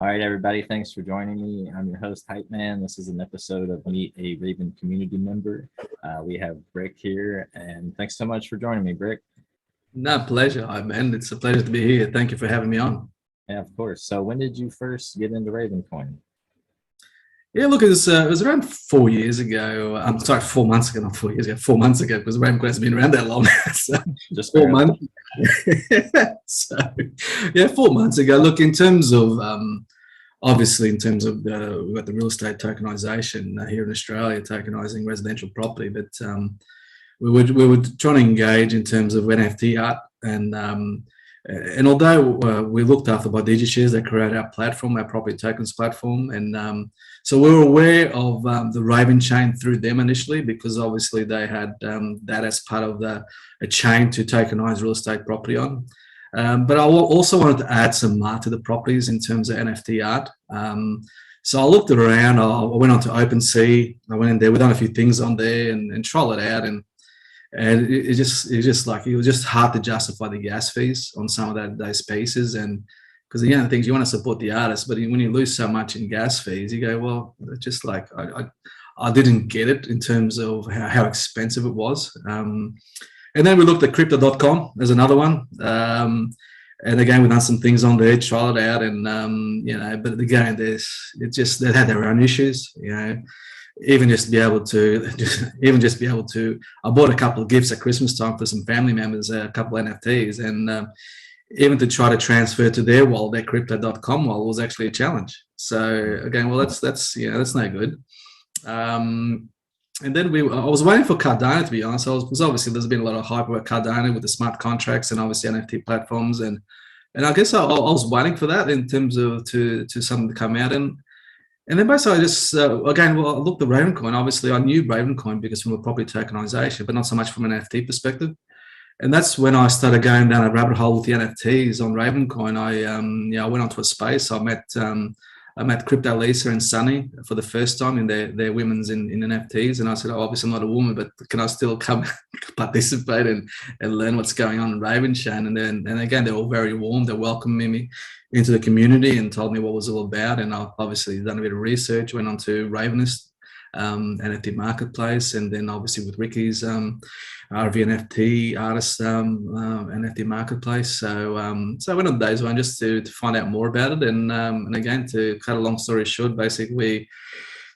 All right, everybody, thanks for joining me. I'm your host, Hype Man. This is an episode of Meet a Raven community member. We have Brik here, and thanks so much for joining me, Brik. No, pleasure, man. It's a pleasure to be here. Thank you for having me on. Yeah, of course. So when did you first get into Ravencoin? Yeah, look, it was around 4 years ago. I'm sorry, 4 months ago, not 4 years ago, 4 months ago, because Ravencoin hasn't been around that long. So Just 4 months. So, yeah, 4 months ago. Look, in terms of, obviously, in terms of we've got the real estate tokenization here in Australia, tokenizing residential property, but we were trying to engage in terms of NFT art, and although we looked after by DigiShares, they created our platform, our property tokens platform, and so we were aware of the Raven chain through them initially, because obviously they had that as part of a chain to tokenize real estate property on. But I also wanted to add some art to the properties in terms of NFT art. So I looked around. I went on to OpenSea. I went in there. We've done a few things on there and trial it out, and it was just hard to justify the gas fees on some of those pieces, and because the things you want to support the artists, but when you lose so much in gas fees, you go, well, it's just like I didn't get it in terms of how expensive it was. And then we looked at crypto.com as another one. And again, we've done some things on there, trial it out, and but again, they had their own issues, even just to be able to, I bought a couple of gifts at Christmas time for some family members, a couple of NFTs, and even to try to transfer to their wallet, their crypto.com wallet, was actually a challenge. So again, well, that's no good. And then I was waiting for Cardano, to be honest. Because obviously there's been a lot of hype about Cardano with the smart contracts and obviously NFT platforms, and I guess I was waiting for that in terms of to something to come out, and then basically I just I looked at Ravencoin. Obviously I knew Ravencoin because from a property tokenization, but not so much from an NFT perspective. And that's when I started going down a rabbit hole with the NFTs on Ravencoin. I went onto a space. I met Crypto Lisa and Sunny for the first time in their women's in NFTs. And I said, obviously I'm not a woman, but can I still come participate and learn what's going on in Ravenchain? And again, they're all very warm. They welcomed me into the community and told me what it was all about. And I've obviously done a bit of research, went on to Ravenist NFT marketplace, and then obviously with Ricky's RVNFT artist NFT marketplace. So I went on days one just to find out more about it, and again, to cut a long story short, basically we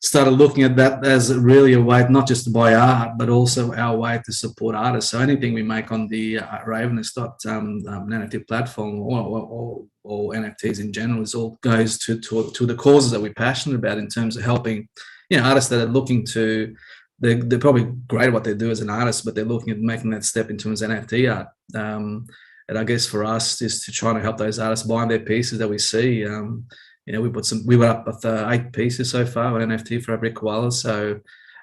started looking at that as really a way not just to buy art, but also our way to support artists. So anything we make on the Ravenist NFT platform or NFTs in general all goes to the causes that we're passionate about in terms of helping artists that are looking to. They're probably great at what they do as an artist, but they're looking at making that step in terms of NFT art. And I guess for us is to try to help those artists buy their pieces that we see. We were up with 8 pieces so far on NFT for our Brik koala. So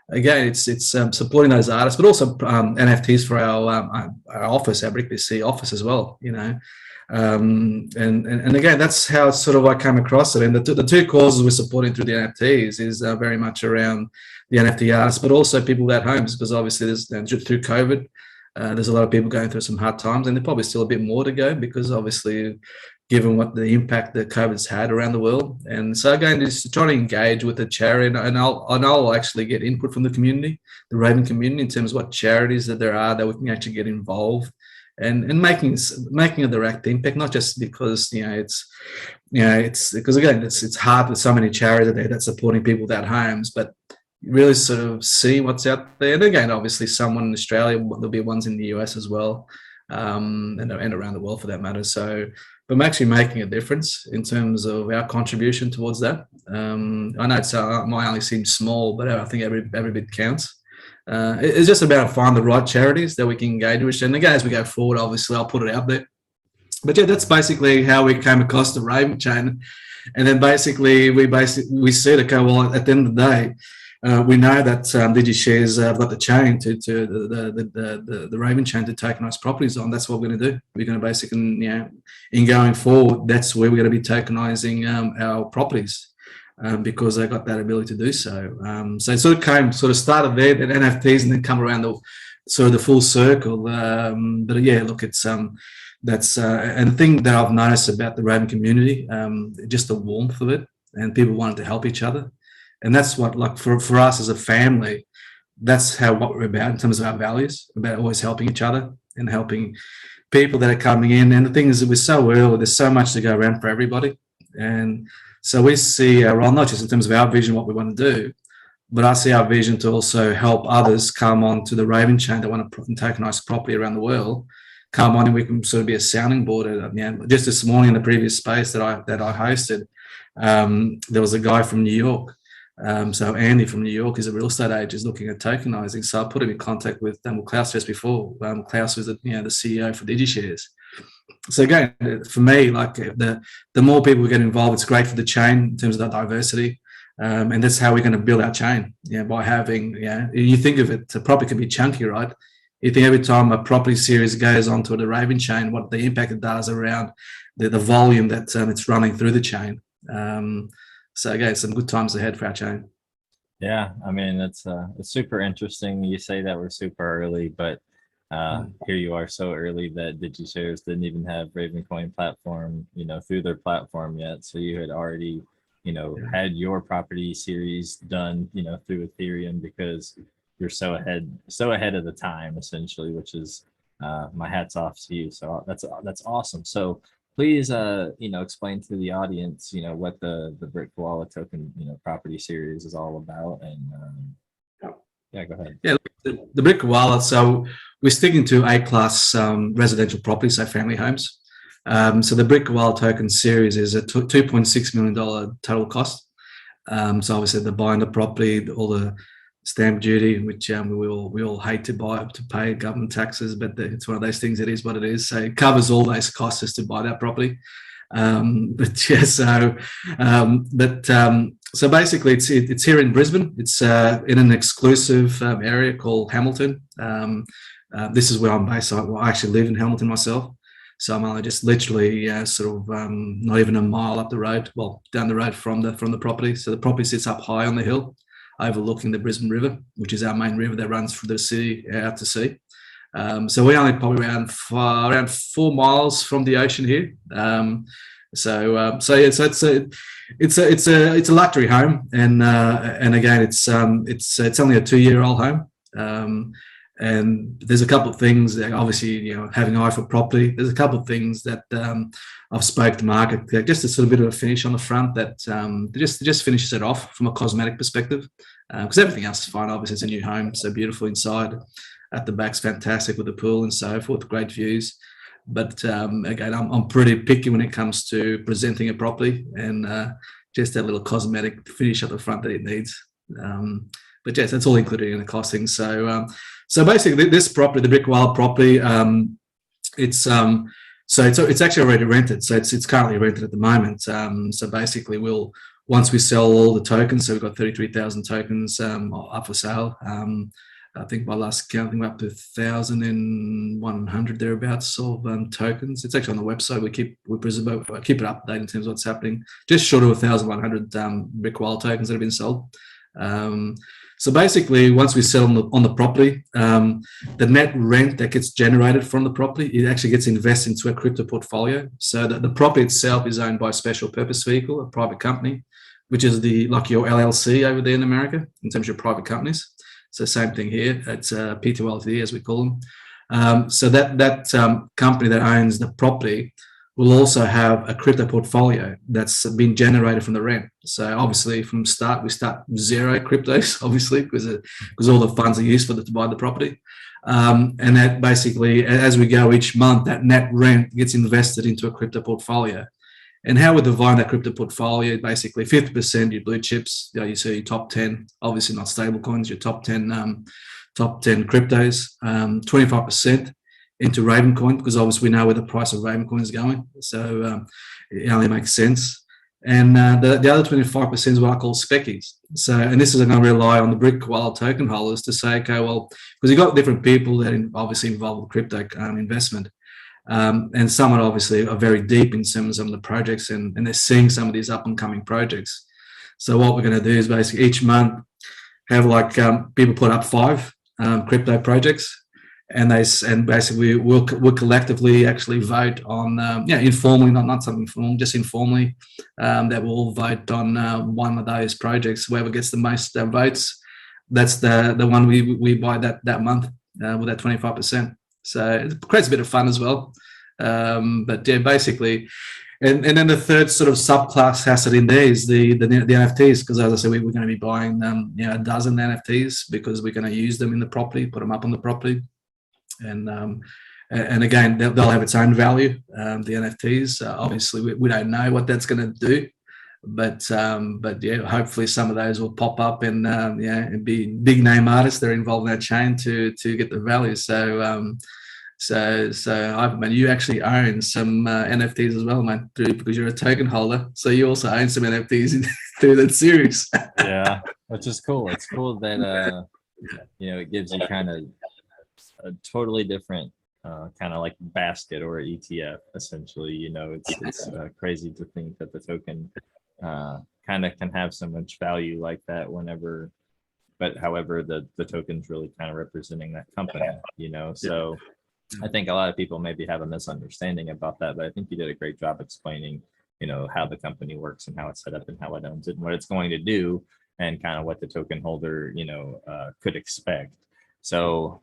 again, it's supporting those artists, but also NFTs for our office, our Brik BC office as well. And again, that's how sort of I came across it. And the two causes we're supporting through the NFTs is very much around the NFT artists, but also people at homes, because obviously there's through COVID, there's a lot of people going through some hard times, and there's probably still a bit more to go, because obviously given what the impact that COVID's had around the world. And so again, just trying to engage with the charity, and I'll actually get input from the community, the Raven community, in terms of what charities that there are that we can actually get involved. And making a direct impact, not just because it's because again it's hard with so many charities there that's supporting people at homes, but really sort of see what's out there. And again, obviously someone in Australia, there'll be ones in the US as well, and around the world for that matter. So but I'm actually making a difference in terms of our contribution towards that. I know it might only seem small, but I think every bit counts. It's just about finding the right charities that we can engage with. And again, as we go forward, obviously, I'll put it out there. But yeah, that's basically how we came across the Raven chain. And then basically, we said, okay, well, at the end of the day, we know that DigiShares have got the chain to the Raven chain to tokenize properties on. That's what we're going to do. We're going to basically, in going forward, that's where we're going to be tokenizing our properties. Because they got that ability to do so. So it sort of started there, then NFTs, and then come around the full circle. But yeah, look, it's That's and the thing that I've noticed about the Raven community, just the warmth of it, and people wanting to help each other, and that's what, like, for us as a family, that's what we're about in terms of our values, about always helping each other and helping people that are coming in. And the thing is that we're so early, there's so much to go around for everybody, and so we see our role not just in terms of our vision, what we want to do, but I see our vision to also help others come on to the Raven chain that want to tokenize property around the world, come on, and we can sort of be a sounding board. Just this morning in the previous space that I hosted, there was a guy from New York. So Andy from New York is a real estate agent, is looking at tokenizing. So I put him in contact with Klaus just before. Klaus was the CEO for DigiShares. So again, for me, like, the more people we get involved, it's great for the chain in terms of that diversity. And that's how we're going to build our chain. By having, you think of it, the property can be chunky, right? You think every time a property series goes onto the Raven chain, what the impact it does around the volume that it's running through the chain. So again, some good times ahead for our chain. Yeah, I mean, it's super interesting. You say that we're super early, but here you are so early that DigiShares didn't even have Ravencoin platform, through their platform yet. So you had already, had your property series done, through Ethereum, because you're so ahead of the time, essentially, which is my hat's off to you. So that's awesome. So please, explain to the audience, what the Brik Wallet token, property series is all about. And yeah, go ahead. Yeah, the Brik Wallet. So we're sticking to A-class residential properties, so family homes. So the Brik Wallet token series is a $2.6 million total cost. So obviously the buying the property, all the stamp duty, which we all hate to pay government taxes, but it's one of those things. It is what it is. So it covers all those costs just to buy that property. So basically, it's here in Brisbane. It's in an exclusive area called Hamilton. This is where I'm based. I actually live in Hamilton myself. So I'm only just literally not even a mile up the road, down the road from the property. So the property sits up high on the hill, overlooking the Brisbane River, which is our main river that runs through the city out to sea. So we're only probably around 4 miles from the ocean here. It's a luxury home, and again, it's only a 2-year-old home. And there's a couple of things that obviously, having an eye for property, there's a couple of things that I've spoke to market, just a sort of bit of a finish on the front that just finishes it off from a cosmetic perspective, because everything else is fine. Obviously, it's a new home, so beautiful inside. At the back's fantastic with the pool and so forth, great views. But again, I'm pretty picky when it comes to presenting a property, and just that little cosmetic finish at the front that it needs. But yes, that's all included in the costing. So basically, this property, the Brik Wallet property, it's actually already rented. So it's currently rented at the moment. So basically, once we sell all the tokens, so we've got 33,000 tokens up for sale. I think by last count, we're up to 1,100 thereabouts of tokens. It's actually on the website. We keep it updated in terms of what's happening. Just short of 1,100 Brik Wallet tokens that have been sold. So basically, once we sell on the property, the net rent that gets generated from the property, it actually gets invested into a crypto portfolio. So that the property itself is owned by a special purpose vehicle, a private company, which is like your LLC over there in America in terms of your private companies. So same thing here. It's P2LTD, as we call them. So that company that owns the property will also have a crypto portfolio that's been generated from the rent. So obviously from start, we start zero cryptos, obviously, because all the funds are used to buy the property. And that basically, as we go each month, that net rent gets invested into a crypto portfolio. And how we divide that crypto portfolio, basically 50% your blue chips, you see your top 10, obviously not stable coins, your top 10 cryptos, 25% into Ravencoin, because obviously we know where the price of Ravencoin is going. So it only makes sense. And the other 25% is what I call speckies. So, and this is going to rely on the Brik Wallet token holders to say, okay, well, because you've got different people that are obviously involved with crypto investment. And some are obviously very deep in some of the projects, and they're seeing some of these up and coming projects. So what we're going to do is basically each month have people put up 5 crypto projects, and basically we'll collectively actually vote on informally, not something formal, just informally, that we'll vote on one of those projects. Whoever gets the most votes, that's the one we buy that month with that 25%. So it creates a bit of fun as well. But yeah, basically, and then the third sort of subclass asset in there is the NFTs, because as I said, we're going to be buying a dozen NFTs because we're going to use them in the property, put them up on the property, and again they'll have its own value. The NFTs, obviously, we don't know what that's going to do, but yeah, hopefully some of those will pop up and and be big name artists that are involved in that chain to get the value. So man, you actually own some NFTs as well, man, because you're a token holder. So you also own some NFTs through that series. Yeah, which is cool. It's cool that it gives you kind of a totally different kind of like basket or ETF essentially. It's crazy to think that the token kind of can have so much value like that however the token's really kind of representing that company. So I think a lot of people maybe have a misunderstanding about that, but I think you did a great job explaining, how the company works and how it's set up and how it owns it and what it's going to do and kind of what the token holder, could expect. So,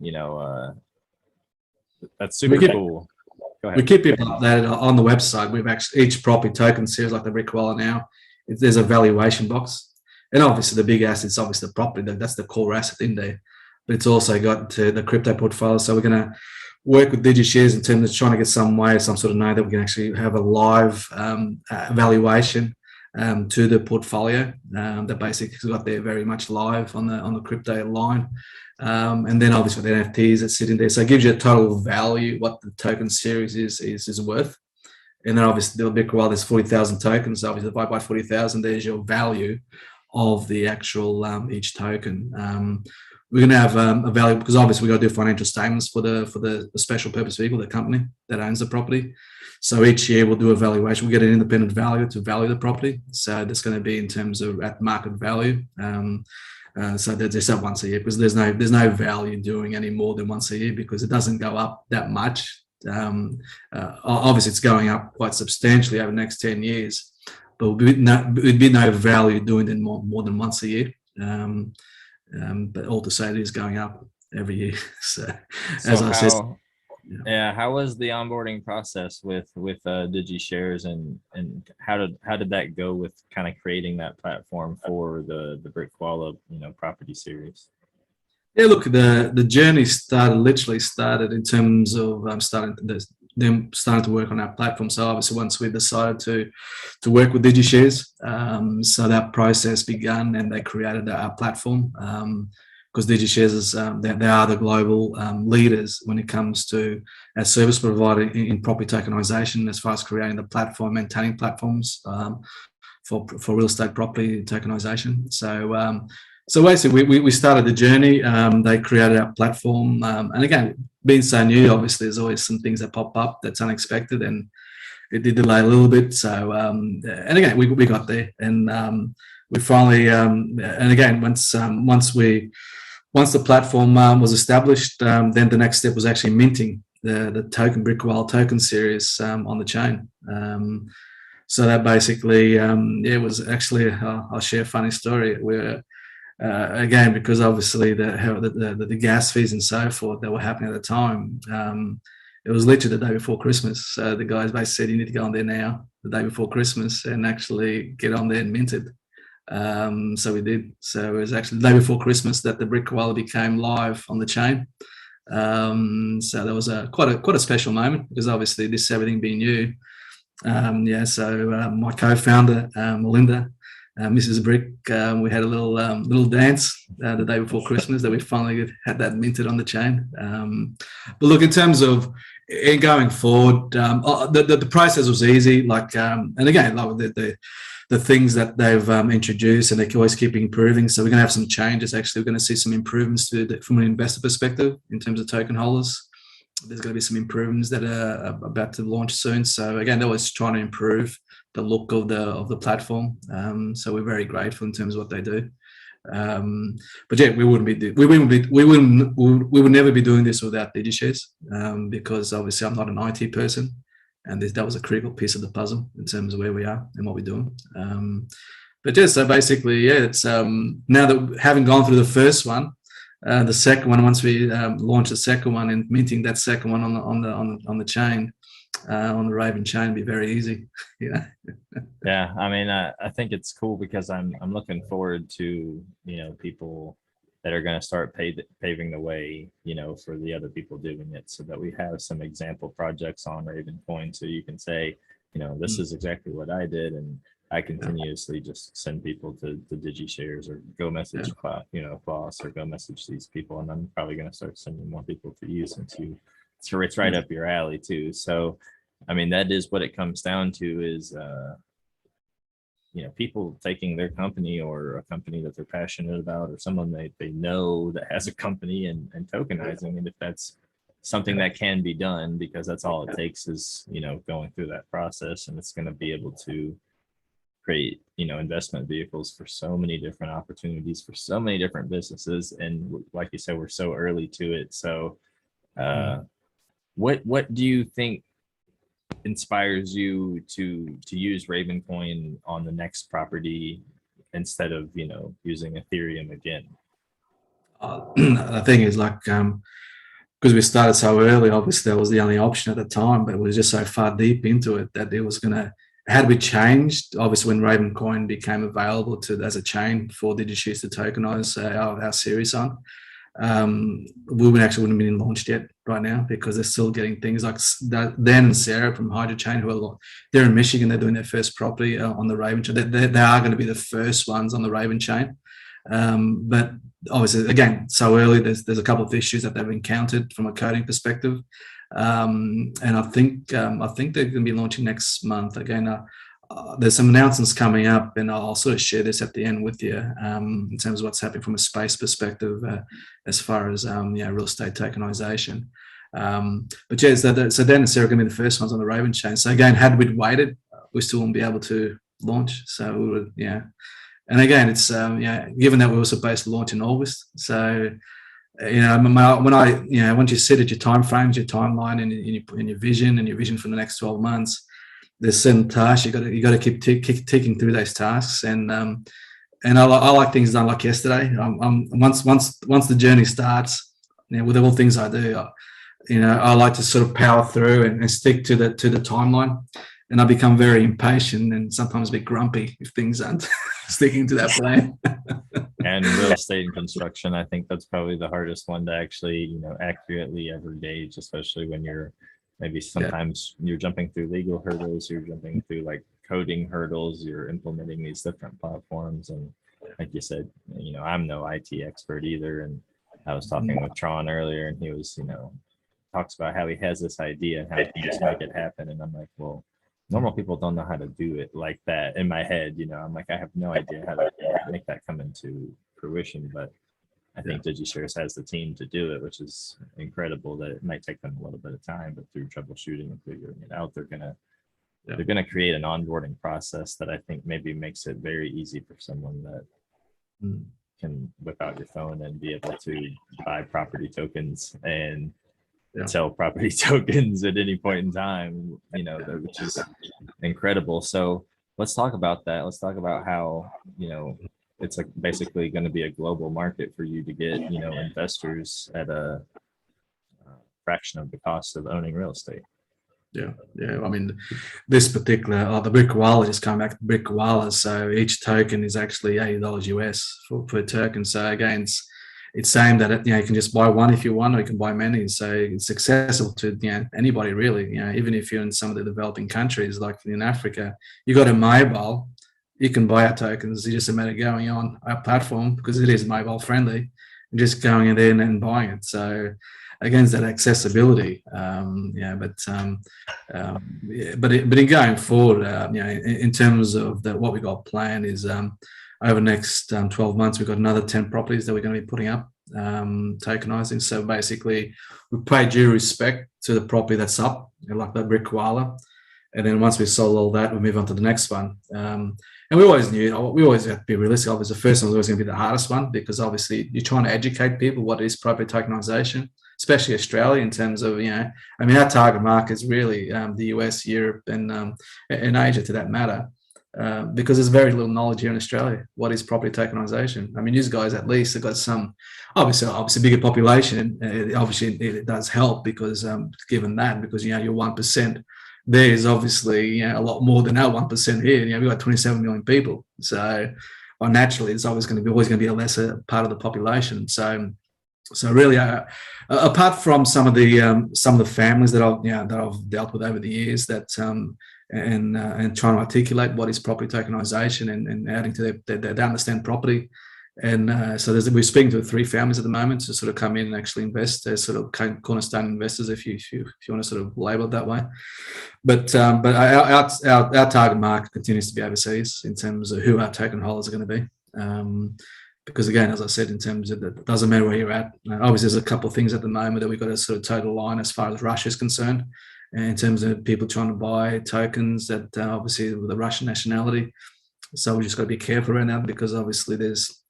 that's super cool. Go ahead. We keep people updated on the website. We've actually, each property token series like the Brik Wallet now, there's a valuation box. And obviously the big asset's obviously the property, that's the core asset in there. But it's also got the crypto portfolio. So we're going to work with DigiShares in terms of trying to get some sort of know that we can actually have a live valuation to the portfolio that basically got there very much live on the crypto line. And then obviously the NFTs that sit in there. So it gives you a total value, what the token series is worth. And then obviously the Brik Wallet, there's 40,000 tokens. So obviously divide by 40,000, there's your value of the actual each token. We're going to have a value because obviously we got to do financial statements for the special purpose vehicle, the company that owns the property. So each year we'll do a valuation. We get an independent value to value the property. So that's going to be in terms of at market value. So there's that once a year because there's no value doing any more than once a year because it doesn't go up that much. Obviously it's going up quite substantially over the next 10 years, but it'd be no value doing it more than once a year. But all to say it is going up every year. So as I said, how was the onboarding process with DigiShares and how did that go with kind of creating that platform for the Brik Wallet property series? Yeah, look, the journey literally started in terms of starting to work on our platform. So obviously once we decided to work with DigiShares, so that process began and they created our platform because DigiShares is they are the global leaders when it comes to a service provider in property tokenization as far as creating the platform, maintaining platforms for real estate property tokenization. So basically, we started the journey. They created our platform, and again, being so new, obviously, there's always some things that pop up that's unexpected, and it did delay a little bit. So, and again, we got there, and we finally, and again, once the platform was established, then the next step was actually minting the token Brik Wallet token series on the chain. So that basically, it was actually, I'll share a funny story where. Again, because obviously the gas fees and so forth that were happening at the time, it was literally the day before Christmas. So the guys basically said, you need to go on there now, the day before Christmas, and actually get on there and mint it. So we did. So it was actually the day before Christmas that the Brik Wallet became live on the chain. So that was quite a special moment because obviously this everything being new. So my co-founder, Melinda, Mrs. Brik, we had a little dance the day before Christmas that we finally had that minted on the chain. But look, in terms of going forward, the process was easy. And again, like the things that they've introduced, and they always keep improving. So we're going to have some changes. Actually, we're going to see some improvements from an investor perspective in terms of token holders. There's going to be some improvements that are about to launch soon. So again, they're always trying to improve the look of the platform. So we're very grateful in terms of what they do. But yeah, we would never be doing this without DigiShares, because obviously I'm not an IT person, and that was a critical piece of the puzzle in terms of where we are and what we're doing. But yeah, so basically, yeah, it's now that having gone through the first one, the second one, once we launch the second one and minting that second one on the chain, on the Raven chain, be very easy. Yeah. Yeah, I mean, I think it's cool because I'm looking forward to, you know, people that are going to start paving the way, you know, for the other people doing it, so that we have some example projects on Ravencoin, so you can say, you know, this is exactly what I did, and I continuously just send people to DigiShares, or go message, you know, Boss, or go message these people, and I'm probably going to start sending more people to you, since it's right up your alley too. So, I mean, that is what it comes down to, is you know, people taking their company, or a company that they're passionate about, or someone they know that has a company, and tokenizing. And if that's something that can be done, because that's all it takes, is, you know, going through that process, and it's going to be able to create, you know, investment vehicles for so many different opportunities, for so many different businesses. And like you said, we're so early to it. So what do you think inspires you to use Ravencoin on the next property, instead of, you know, using Ethereum again? The thing is, like, because we started so early, obviously that was the only option at the time, but it was just so far deep into it that it was gonna, had we changed, obviously when Ravencoin became available as a chain for DigiShares to tokenize our series on, we wouldn't have been launched yet right now, because they're still getting things like Dan and Sarah from HydroChain, they're in Michigan, they're doing their first property on the Raven chain. They are going to be the first ones on the Raven chain. But obviously, again, so early, there's a couple of issues that they've encountered from a coding perspective. And I think they're going to be launching next month. Again, there's some announcements coming up, and I'll sort of share this at the end with you, in terms of what's happening from a space perspective, as far as real estate tokenization. But yeah, so Dan and Sarah are going to be the first ones on the Raven chain. So again, had we waited, we still wouldn't be able to launch. So we would, yeah. And again, it's given that we were supposed to launch in August, so you know, once you set at your time frames, your timeline, and your vision for the next 12 months, there's certain tasks you got to keep ticking through those tasks, and I like things done like yesterday. Once the journey starts, you know, with all things I do, I like to sort of power through and stick to the timeline. And I become very impatient and sometimes a bit grumpy if things aren't sticking to that plan. And real estate and construction, I think that's probably the hardest one to actually, you know, accurately ever gauge, especially when you're maybe sometimes you're jumping through legal hurdles, you're jumping through like coding hurdles, you're implementing these different platforms. And like you said, you know, I'm no IT expert either. And I was talking with Tron earlier, and he was, you know, talks about how he has this idea and how he can just make it happen. And I'm like, well, normal people don't know how to do it like that. In my head, you know, I'm like, I have no idea how to make that come into fruition, but I think DigiShares has the team to do it, which is incredible. That it might take them a little bit of time, but through troubleshooting and figuring it out, they're gonna create an onboarding process that I think maybe makes it very easy for someone that can whip out your phone and be able to buy property tokens and sell property tokens at any point in time, you know, which is incredible. So let's talk about that. Let's talk about how, you know, it's like basically going to be a global market for you to get, you know, investors at a fraction of the cost of owning real estate. Yeah. I mean, this particular, the Brik wallet, just coming back to Brik wallet. So each token is actually $80 US per token. So again, it's saying that you can just buy one if you want, or you can buy many. So it's accessible to anybody really. You know, even if you're in some of the developing countries, like in Africa, you got a mobile, you can buy our tokens. It's just a matter of going on our platform, because it is mobile friendly, and just going in there and buying it. So again, it's that accessibility. But in going forward, in terms of what we got planned is, over the next 12 months, we've got another 10 properties that we're going to be putting up, tokenizing. So basically, we pay due respect to the property that's up, like that Brik wallet. And then once we sold all that, we move on to the next one. And we always knew, we always have to be realistic. Obviously, the first one was always going to be the hardest one, because obviously you're trying to educate people what is property tokenization, especially Australia, in terms of, I mean, our target market is really the US, Europe, and Asia, to that matter. Because there's very little knowledge here in Australia. What is property tokenization? I mean, you guys at least have got some, obviously bigger population. Obviously, it does help because given that, because you're 1%. There is obviously a lot more than our 1% here. We've got 27 million people, so naturally it's always going to be a lesser part of the population. So really, apart from some of the families that I've dealt with over the years, that and trying to articulate what is property tokenization and adding to they understand property. And so we're speaking to 3 families at the moment to sort of come in and actually invest as sort of cornerstone investors, if you want to sort of label it that way. But our target market continues to be overseas in terms of who our token holders are going to be. Because again, as I said, in terms of it doesn't matter where you're at. Obviously, there's a couple of things at the moment that we've got a sort of total line as far as Russia is concerned, in terms of people trying to buy tokens that obviously with the Russian nationality. So we just got to be careful around that, because obviously there's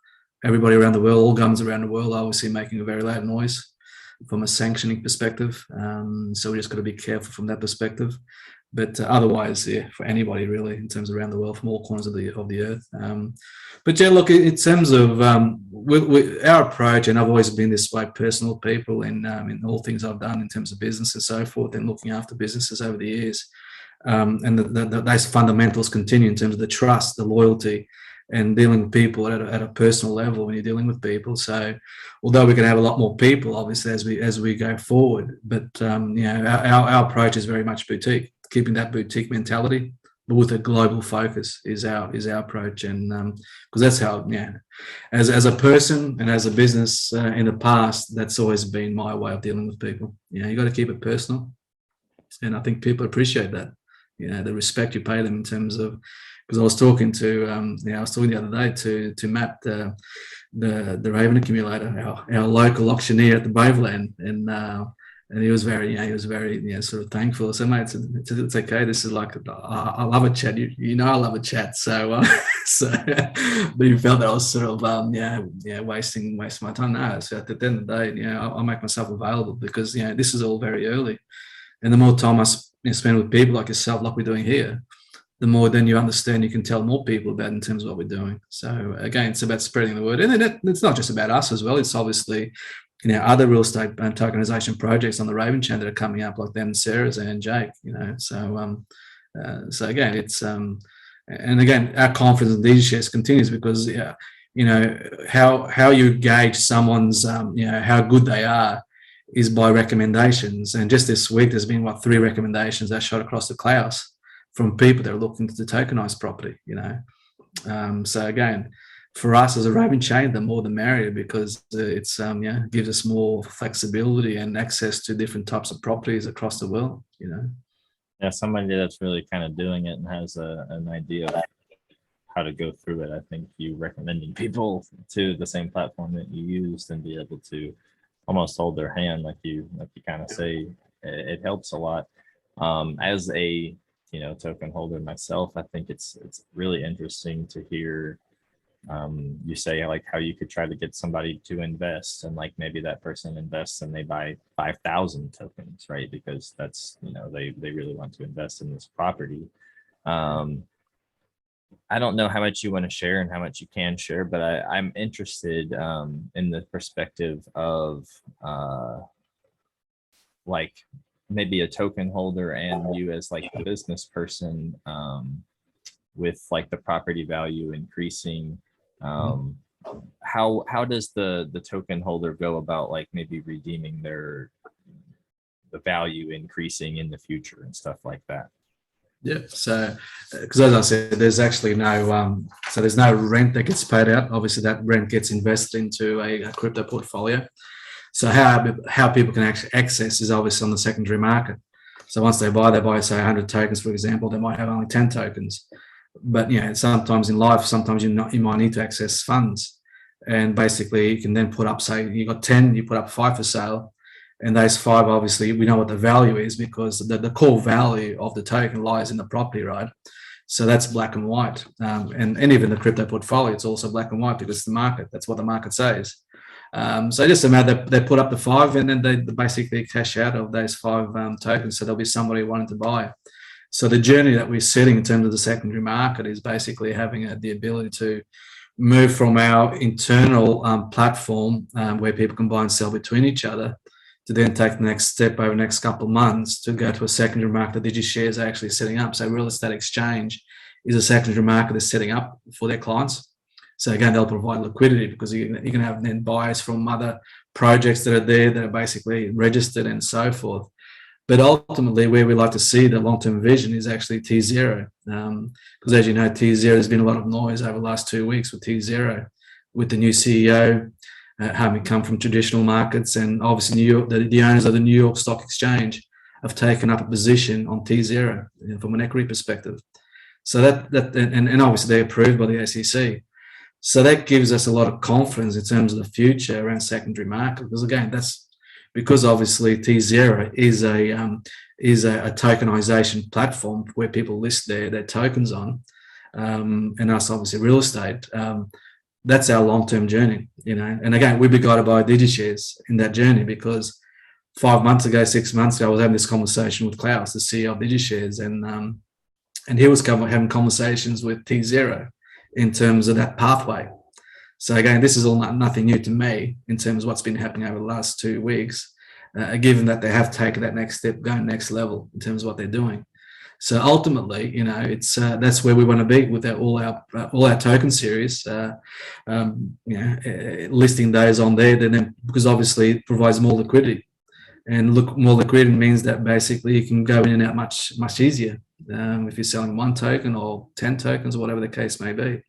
everybody around the world, all governments around the world, are obviously making a very loud noise from a sanctioning perspective. So we just got to be careful from that perspective. But otherwise, for anybody really, in terms of around the world, from all corners of the earth. But yeah, look, in terms of our approach, and I've always been this way, personal people, in all things I've done in terms of business and so forth, and looking after businesses over the years. And those fundamentals continue in terms of the trust, the loyalty, and dealing with people at a personal level when you're dealing with people. So although we can have a lot more people, obviously, as we go forward, but our approach is very much boutique, keeping that boutique mentality, but with a global focus is our approach. And because that's how, as a person and as a business in the past, that's always been my way of dealing with people. You got to keep it personal, and I think people appreciate that. The respect you pay them in terms of, because I was talking to the other day to Matt, the Raven accumulator, our local auctioneer at the Boveland, and he was very sort of thankful. So mate, it's okay. This is like, I love a chat. I love a chat. So but he felt that I was sort of wasting my time. No, so at the end of the day, I'll make myself available, because this is all very early, and the more time I spend with people like yourself, like we're doing here, the more then you understand, you can tell more people about in terms of what we're doing. So again, it's about spreading the word, and then it's not just about us as well. It's obviously other real estate tokenization projects on the Raven chain that are coming up, like them, Sarah's and Jake. So again, it's and again, our confidence in DigiShares continues, because how you gauge someone's how good they are is by recommendations. And just this week, there's been 3 recommendations that shot across the clouds from people that are looking to tokenize property. So again, for us as a Raven chain, the more the merrier, because it's gives us more flexibility and access to different types of properties across the world. Yeah, somebody that's really kind of doing it and has an idea of how to go through it. I think you recommending people to the same platform that you used and be able to almost hold their hand, like you kind of say, it helps a lot. As a token holder myself, I think it's really interesting to hear you say, like, how you could try to get somebody to invest, and like maybe that person invests and they buy 5,000 tokens, right? Because that's they really want to invest in this property. I don't know how much you want to share and how much you can share, but I'm interested in the perspective of like maybe a token holder and you as like a business person, with like the property value increasing. How does the token holder go about like maybe redeeming the value increasing in the future and stuff like that? Yeah, so because as I said, there's actually there's no rent that gets paid out. Obviously, that rent gets invested into a crypto portfolio. So how people can actually access is obviously on the secondary market. So once they buy say 100 tokens, for example, they might have only 10 tokens. But sometimes in life, sometimes you might need to access funds, and basically you can then put up, say you got 10, you put up 5 for sale, And those 5, obviously, we know what the value is because the core value of the token lies in the property, right? So that's black and white. And even the crypto portfolio, it's also black and white because it's the market. That's what the market says. So just a matter they put up the 5 and then they basically cash out of those 5 tokens. So there'll be somebody wanting to buy. So the journey that we're setting in terms of the secondary market is basically having the ability to move from our internal platform where people can buy and sell between each other to then take the next step over the next couple of months to go to a secondary market that DigiShares are actually setting up. So real estate exchange is a secondary market that's setting up for their clients. So again, they'll provide liquidity because you can have then buyers from other projects that are there that are basically registered and so forth. But ultimately, where we like to see the long-term vision is actually T0. Because as you know, T0, there's been a lot of noise over the last 2 weeks with T0, with the new CEO having come from traditional markets. And obviously, New York, the owners of the New York Stock Exchange have taken up a position on T0 from an equity perspective. So and obviously they're approved by the SEC. So that gives us a lot of confidence in terms of the future around secondary market. Because again, that's because obviously T0 is a tokenization platform where people list their tokens on, and us obviously real estate. That's our long-term journey, And again, we've been guided by DigiShares in that journey because 5 months ago, 6 months ago, I was having this conversation with Klaus, the CEO of DigiShares, and he was having conversations with T0 in terms of that pathway. So again, this is all nothing new to me in terms of what's been happening over the last 2 weeks, given that they have taken that next step, going next level in terms of what they're doing. So ultimately, it's that's where we want to be with all our token series, listing those on there. Then because obviously it provides more liquidity, and more liquidity means that basically you can go in and out much easier if you're selling 1 token or 10 tokens or whatever the case may be.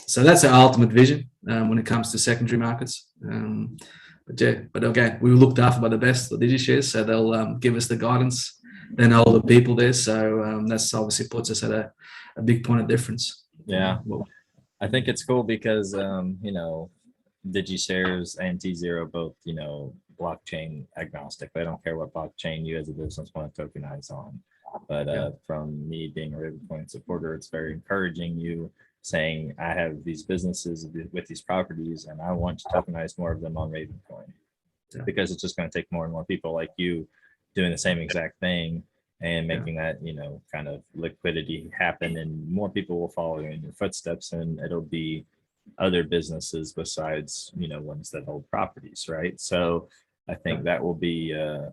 So that's our ultimate vision when it comes to secondary markets. But again, we were looked after by the best, the DigiShares, so they'll give us the guidance. They know all the people there, so that's obviously puts us at a big point of difference. Yeah, I think it's cool because DigiShares and T0 both blockchain agnostic. They don't care what blockchain you as a business want to tokenize on. But from me being a Ravencoin supporter, it's very encouraging you saying, I have these businesses with these properties and I want to tokenize more of them on Ravencoin. Because it's just going to take more and more people like you doing the same exact thing and making that, kind of liquidity happen, and more people will follow in your footsteps, and it'll be other businesses besides, ones that hold properties, right? So I think that will be the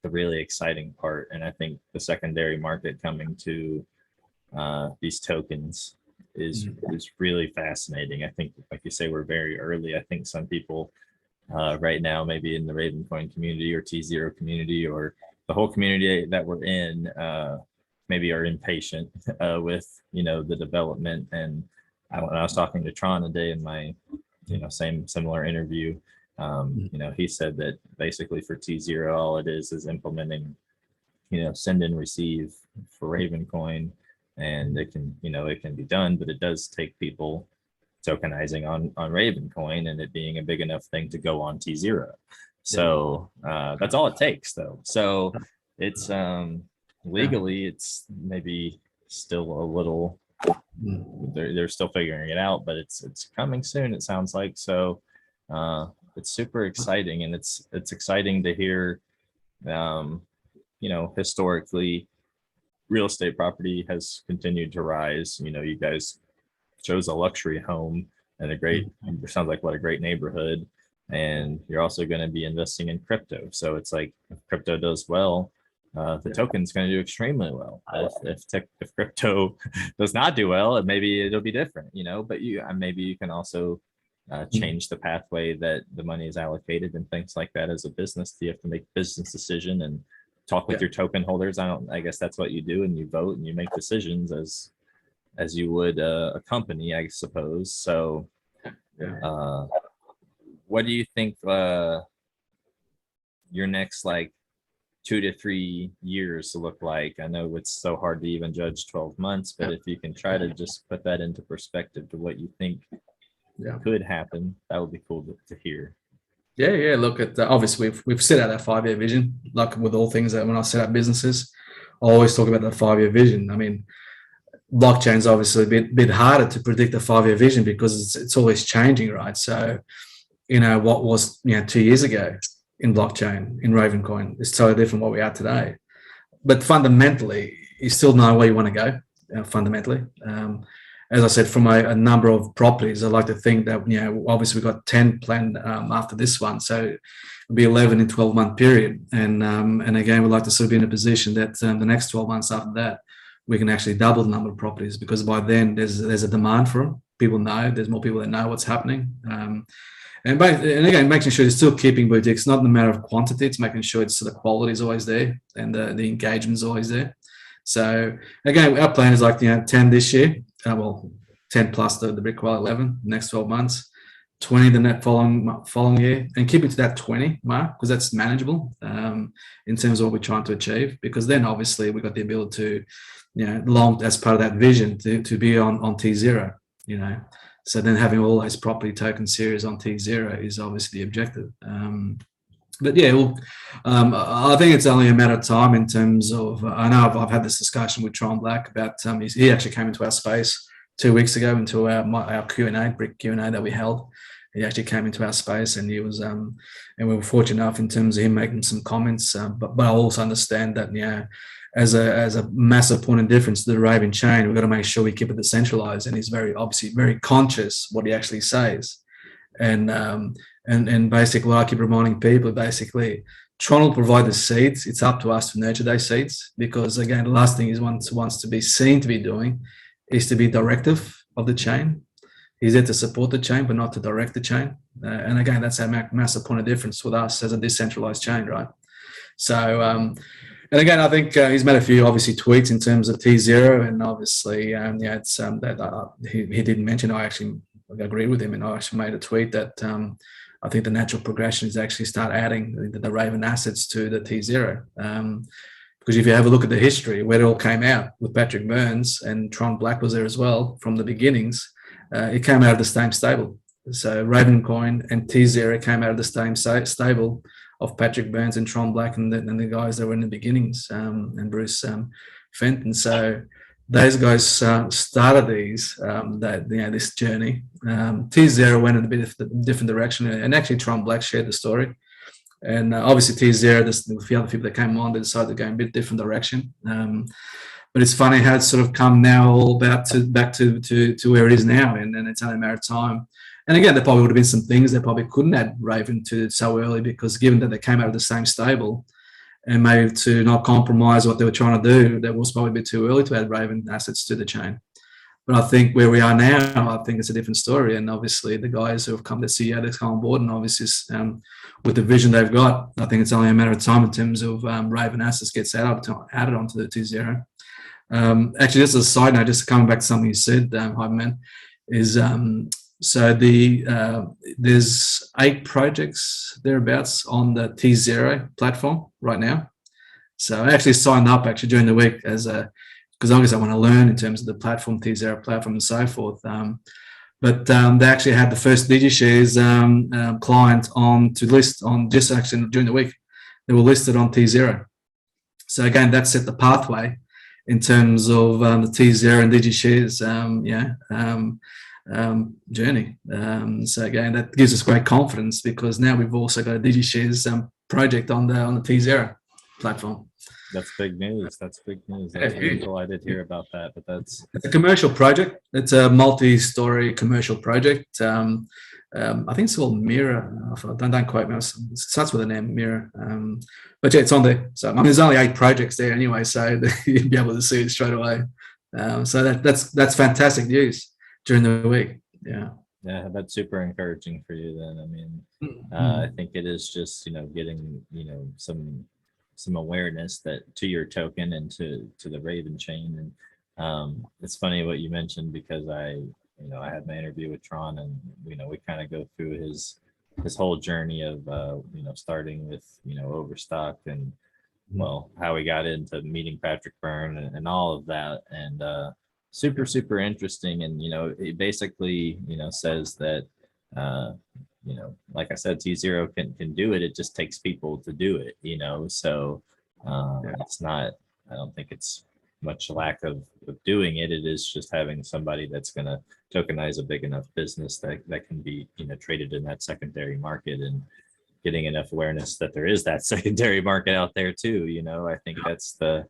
really exciting part. And I think the secondary market coming to these tokens is really fascinating. I think, like you say, we're very early. I think some people right now, maybe in the Ravencoin community or T0 community or the whole community that we're in, maybe are impatient with, the development. And when I was talking to Tron today in my, similar interview, he said that basically for T0, all it is implementing, send and receive for Ravencoin, and it can be done, but it does take people tokenizing on Ravencoin and it being a big enough thing to go on T0. So that's all it takes, though. So it's legally, it's maybe still a little, they're still figuring it out, but it's coming soon, it sounds like. So it's super exciting, and it's exciting to hear, historically, real estate property has continued to rise. You guys chose a luxury home and it sounds like what a great neighborhood. And you're also going to be investing in crypto. So it's like, if crypto does well, the token's going to do extremely well. If crypto does not do well, maybe it'll be different, but maybe you can also change the pathway that the money is allocated and things like that. As a business, you have to make a business decision and talk with your token holders. I guess that's what you do, and you vote and you make decisions as you would a company, I suppose. So what do you think your next 2 to 3 years to look like? I know it's so hard to even judge 12 months, but if you can try to just put that into perspective to what you think could happen, that would be cool to hear. Yeah. Look at obviously we've set out our 5-year vision. Like with all things that when I set up businesses, I always talk about the 5-year vision. I mean, blockchain's obviously a bit harder to predict the 5-year vision because it's always changing, right? So, what was 2 years ago in blockchain in Ravencoin is totally different what we are today. But fundamentally, you still know where you want to go. Fundamentally, as I said, from a number of properties, I like to think that obviously we've got 10 planned after this one, so it'll be 11 in 12-month period, and again, we'd like to sort of be in a position that the next 12 months after that, we can actually double the number of properties because by then there's a demand for them. People know there's more people that know what's happening. And again, making sure you're still keeping boutiques, not in the matter of quantity, it's making sure it's the quality is always there and the engagement is always there. So again, our plan is like 10 this year, 10 plus the Brik 11 next 12 months, 20 the net following year, and keep it to that 20 mark because that's manageable in terms of what we're trying to achieve. Because then obviously we've got the ability to, long as part of that vision to be on T0, So then having all those property token series on T0 is obviously the objective. But yeah, I think it's only a matter of time in terms of, I know I've had this discussion with Tron Black about, he actually came into our space 2 weeks ago into our Q&A, Brik Q&A that we held. He actually came into our space and he was, and we were fortunate enough in terms of him making some comments, but I also understand that, as a massive point of difference to the Raven chain, we've got to make sure we keep it decentralized. And he's obviously very conscious what he actually says. And basically, what I keep reminding people, basically, Tron will provide the seeds. It's up to us to nurture those seeds because, again, the last thing he wants to be seen to be doing is to be directive of the chain. He's there to support the chain, but not to direct the chain. And again, that's our massive point of difference with us as a decentralized chain, right? So, and again, I think he's made a few obviously tweets in terms of T0, and obviously, it's that he didn't mention. I actually agree with him, and I actually made a tweet that I think the natural progression is actually start adding the Raven assets to the T0. Because if you have a look at the history where it all came out with Patrick Burns and Tron Black was there as well from the beginnings, it came out of the same stable. So Ravencoin and T0 came out of the same stable of Patrick Burns and Tron Black and the guys that were in the beginnings, and Bruce Fenton. So those guys started this journey. T0 went in a bit of a different direction, and actually Tron Black shared the story. And obviously T0, the few other people that came on, they decided to go in a bit different direction. But it's funny how it's sort of come now all back to where it is now, and it's only a matter of time. And again, there probably would have been some things they probably couldn't add Raven to so early because given that they came out of the same stable and maybe to not compromise what they were trying to do, that was probably a bit too early to add Raven assets to the chain. But I think where we are now, I think it's a different story. And obviously the guys who have come to CEO, they've come on board, and obviously with the vision they've got, I think it's only a matter of time in terms of Raven assets gets added onto the T0. Actually, just as a side note, just coming back to something you said, Hyperman, is so there's 8 projects thereabouts on the T0 platform right now. So I actually signed up during the week because obviously I want to learn in terms of the platform, T0 platform and so forth. But they actually had the first DigiShares client on to list on just actually during the week. They were listed on T0. So again, that set the pathway in terms of the T0 and DigiShares journey. So again, that gives us great confidence because now we've also got a DigiShares project on the T0 platform. That's big news. That's big news. That's really cool. I did hear about that, but it's a commercial project. It's a multi-story commercial project. I think it's called Mirror. Don't quote me. It starts with the name Mirror. But yeah, it's on there. So I mean, there's only 8 projects there anyway, so you'll be able to see it straight away. So that's fantastic news during the week. Yeah. Yeah, that's super encouraging for you then. I mean, I think it is just, getting, some awareness that to your token and to the Raven chain. And it's funny what you mentioned because I had my interview with Tron, and we kind of go through his whole journey of starting with Overstock and how he got into meeting Patrick Byrne and all of that, and super interesting. And it basically says that like I said, T0 can do it. It just takes people to do it, so it's not, I don't think it's much lack of doing it. It is just having somebody that's going to tokenize a big enough business that can be, traded in that secondary market, and getting enough awareness that there is that secondary market out there too. I think that's the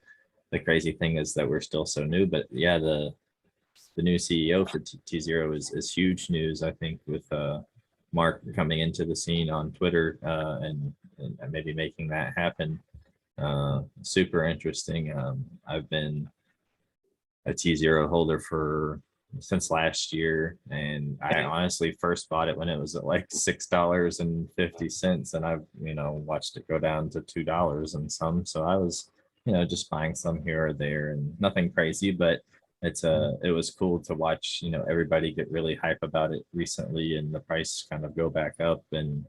crazy thing, is that we're still so new. But yeah, the new CEO for T0 is huge news, I think, with Mark coming into the scene on Twitter, and maybe making that happen. Super interesting. I've been a T0 holder since last year, and I honestly first bought it when it was at like $6.50, and I've watched it go down to $2 and some. So I was just buying some here or there, and nothing crazy, but it was cool to watch everybody get really hype about it recently, and the price kind of go back up, and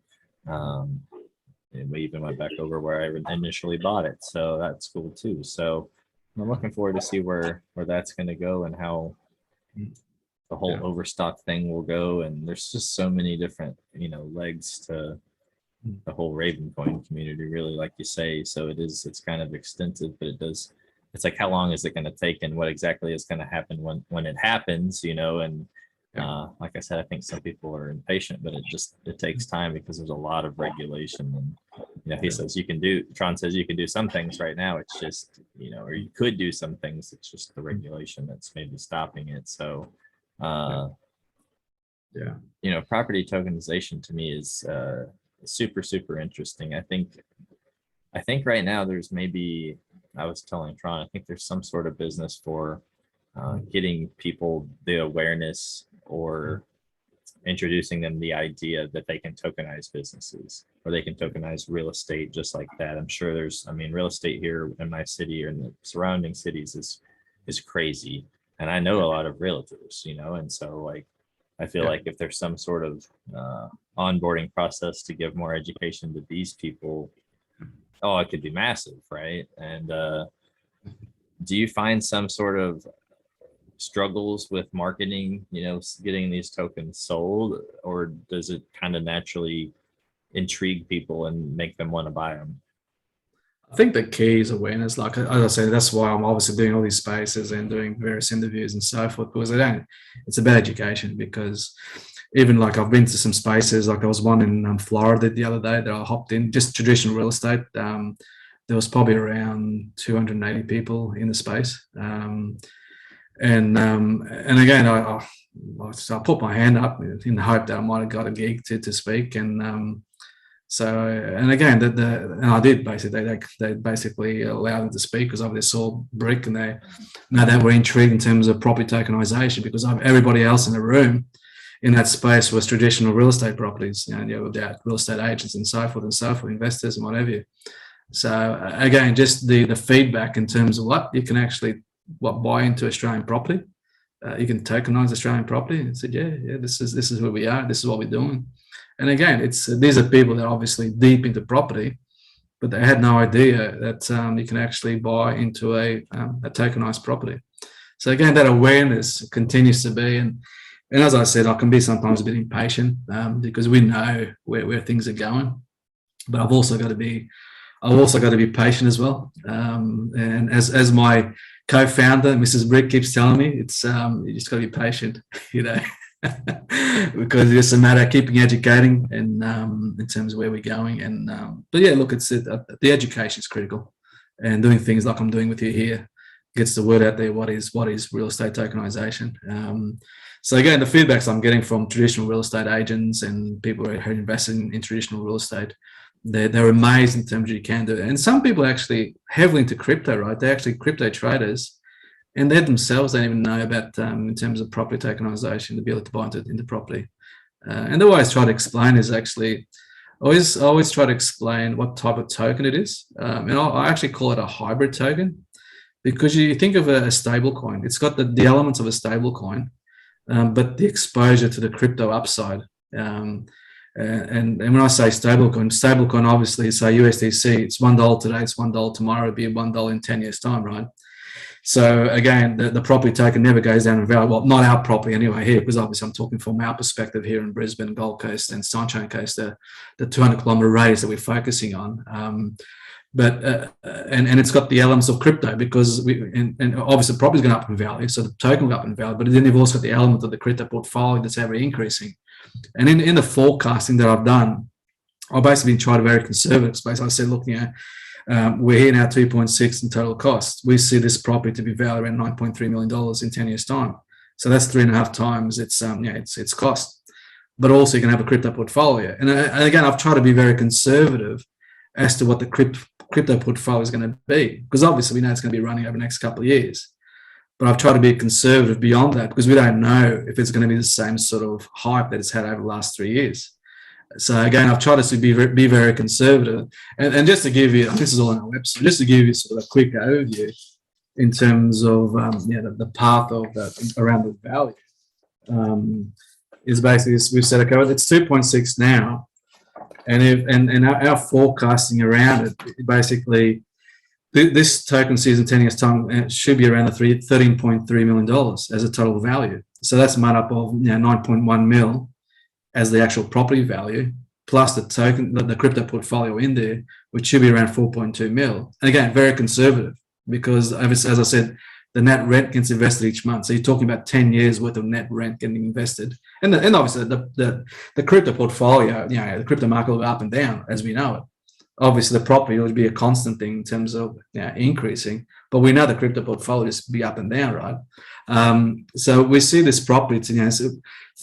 we even went back over where I initially bought it. So that's cool too. So I'm looking forward to see where that's going to go, and how the whole overstock thing will go. And there's just so many different, legs to the whole Ravencoin community, really, like you say. So it's kind of extensive, but it's like, how long is it going to take, and what exactly is going to happen when it happens, and like I said, I think some people are impatient, but it takes time, because there's a lot of regulation. And Tron says you can do some things right now. It's just, or you could do some things. It's just the regulation that's maybe stopping it. So, property tokenization to me is super, super interesting. I think right now there's maybe, I was telling Tron, I think there's some sort of business for getting people the awareness, or introducing them the idea that they can tokenize businesses, or they can tokenize real estate just like that. I'm sure real estate here in my city or in the surrounding cities is crazy. And I know a lot of realtors, and so like, I feel like if there's some sort of onboarding process to give more education to these people, it could be massive, right? And do you find some sort of struggles with marketing, getting these tokens sold, or does it kind of naturally intrigue people and make them want to buy them? I think the key is awareness. Like as I said, that's why I'm obviously doing all these spaces and doing various interviews and so forth, because it's about education. Because even like I've been to some spaces, like there was one in Florida the other day that I hopped in, just traditional real estate. There was probably around 280 people in the space. And again, I put my hand up in the hope that I might have got a gig to speak. And again, and I did basically. They basically allowed them to speak, because they saw Brik, and they were intrigued in terms of property tokenization, because everybody else in the room in that space was traditional real estate properties, without real estate agents and so forth, investors and whatever. So again, just the feedback in terms of what you can actually buy into Australian property. You can tokenize Australian property. And said, this is where we are. This is what we're doing. And again, these are people that are obviously deep into property, but they had no idea that you can actually buy into a tokenized property. So again, that awareness continues to be, and as I said, I can be sometimes a bit impatient because we know where things are going, but I've also got to be patient as well. And as my co-founder, Mrs. Brik, keeps telling me, it's you just got to be patient, because it's a matter of keeping educating and in terms of where we're going. And but yeah, look, the education is critical, and doing things like I'm doing with you here gets the word out there. What is real estate tokenization? So again, the feedbacks I'm getting from traditional real estate agents and people who are investing in traditional real estate, they're amazed in terms of you can do it. And some people are actually heavily into crypto, right? They're actually crypto traders, and they themselves don't even know about in terms of property tokenization to be able to buy into property. And the way I try to explain is actually always try to explain what type of token it is. And I actually call it a hybrid token, because you think of a stable coin. It's got the elements of a stable coin, but the exposure to the crypto upside. And when I say stablecoin obviously, say USDC, it's $1 today, it's $1 tomorrow, it'll be $1 in 10 years' time, right? So again, the property token never goes down in value. Well, not our property anyway here, because obviously I'm talking from our perspective here in Brisbane, Gold Coast, and Sunshine Coast, the 200-kilometre radius that we're focusing on. And it's got the elements of crypto, because and obviously the property's going up in value, so the token will go up in value. But then you've also got the element of the crypto portfolio that's ever increasing. And in the forecasting that I've done, I've basically been trying to be very conservative. Basically, I said, look, we're here now 2.6 in total cost. We see this property to be valued around $9.3 million in 10 years' time. So that's 3.5 times its cost. But also you can have a crypto portfolio. And again, I've tried to be very conservative as to what the crypto portfolio is going to be, because obviously we know it's going to be running over the next couple of years. But I've tried to be conservative beyond that, because we don't know if it's going to be the same sort of hype that it's had over the last 3 years. So again, I've tried to be very conservative. And just to give you, this is all on our website, just to give you sort of a quick overview in terms of the path of around the value, is basically, we've said, okay, it's 2.6 now. And our forecasting around it, basically, this token season 10 years time, it should be around the $13.3 million as a total value. So that's made up of 9.1 mil as the actual property value, plus the token, the crypto portfolio in there, which should be around 4.2 mil. And again, very conservative, because as I said, the net rent gets invested each month. So you're talking about 10 years worth of net rent getting invested. And obviously the crypto portfolio, the crypto market will go up and down as we know it. Obviously the property will be a constant thing in terms of increasing, but we know the crypto portfolio is be up and down, right? So we see this property to, so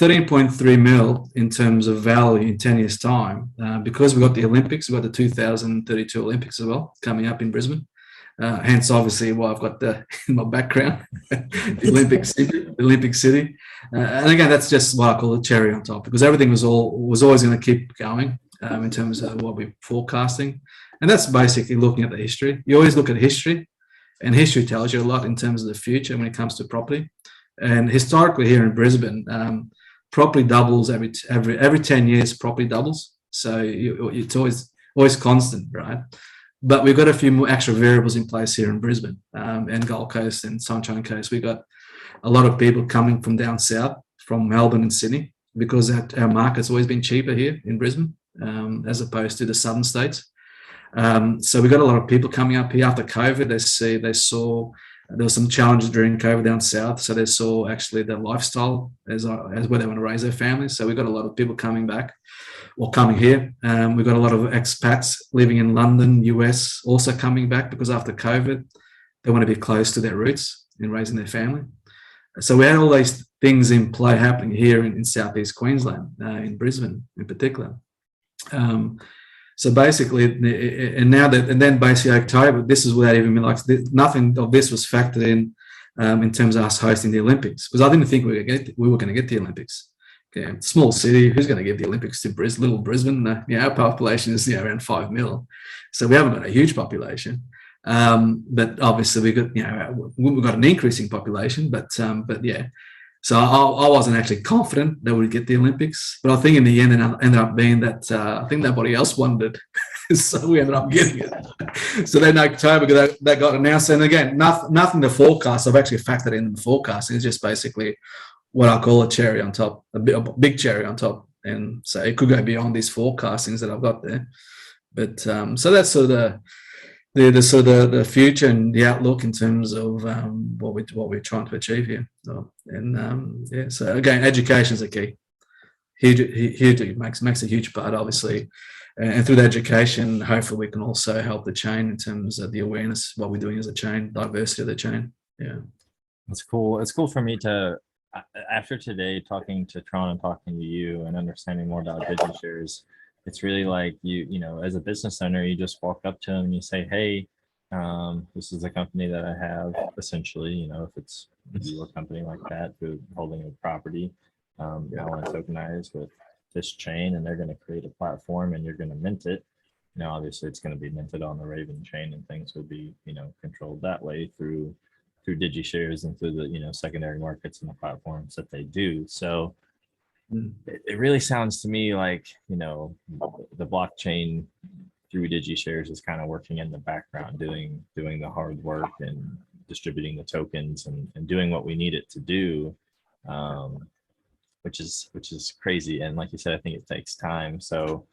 13.3 mil in terms of value in 10 years time, because we've got the Olympics, we've got the 2032 Olympics as well coming up in Brisbane. Hence, obviously, why I've got in my background, the Olympic City. And again, that's just what I call the cherry on top, because everything was always going to keep going in terms of what we're forecasting. And that's basically looking at the history. You always look at history, and history tells you a lot in terms of the future when it comes to property. And historically here in Brisbane, property doubles every 10 years, property doubles. So it's always constant, right? But we've got a few more extra variables in place here in Brisbane and Gold Coast and Sunshine Coast. We've got a lot of people coming from down south, from Melbourne and Sydney, because our market's always been cheaper here in Brisbane as opposed to the southern states. So we've got a lot of people coming up here after COVID. They saw there was some challenges during COVID down south. So they saw actually their lifestyle as where they want to raise their families. So we've got a lot of people coming back or coming here. We've got a lot of expats living in London, US, also coming back, because after COVID, they want to be close to their roots in raising their family. So we had all these things in play happening here in Southeast Queensland, in Brisbane in particular. So basically, and then basically October, this is without even like nothing of this was factored in terms of us hosting the Olympics, because I didn't think we were going to get the Olympics. Okay, small city, who's going to give the Olympics to little Brisbane? Our population is around 5 mil, so we haven't got a huge population. But obviously we've got an increasing population, but yeah. So I wasn't actually confident that we'd get the Olympics, but I think in the end it ended up being that I think nobody else wanted it, so we ended up getting it. So then October that got announced, and again, nothing to forecast. I've actually factored in the forecasting. It's just basically what I call a cherry on top, a big cherry on top, and so it could go beyond these forecastings that I've got there. But so that's sort of the future and the outlook in terms of what we're trying to achieve here. So, and so again, education is a key. Huge makes a huge part, obviously, and through the education, hopefully we can also help the chain in terms of the awareness of what we're doing as a chain, diversity of the chain. Yeah, that's cool. It's cool for me to, after today, talking to Tron and talking to you and understanding more about DigiShares. It's really like you know, as a business owner, you just walk up to them and you say, hey, this is the company that I have, essentially, you know, if it's your company like that, who holding a property, I want to tokenize with this chain, and they're going to create a platform and you're going to mint it. You know, obviously it's going to be minted on the Raven chain, and things will be, you know, controlled that way through DigiShares and through the, you know, secondary markets and the platforms that they do. So it really sounds to me like, you know, the blockchain through DigiShares is kind of working in the background, doing the hard work and distributing the tokens and doing what we need it to do, which is crazy. And like you said, I think it takes time. So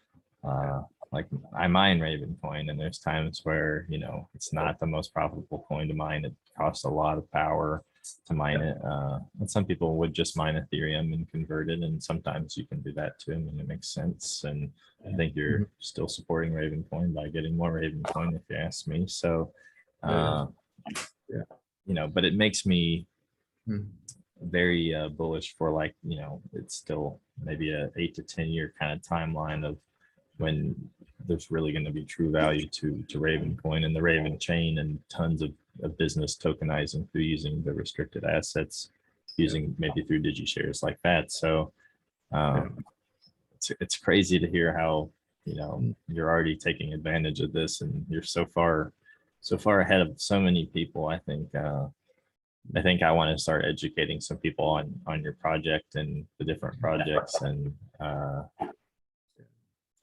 like I mine Ravencoin, and there's times where, you know, it's not the most profitable coin to mine. It costs a lot of power to mine it. And some people would just mine Ethereum and convert it. And sometimes you can do that too. I mean, it makes sense. And I think you're still supporting Ravencoin by getting more Ravencoin, if you ask me. So, you know, but it makes me very bullish for, like, you know, it's still maybe a 8 to 10 year kind of timeline of when there's really going to be true value to Ravencoin and the Raven chain, and tons of business tokenizing through using the restricted assets, using maybe through DigiShares like that. So it's crazy to hear how, you know, you're already taking advantage of this, and you're so far ahead of so many people. I think I want to start educating some people on your project and the different projects, and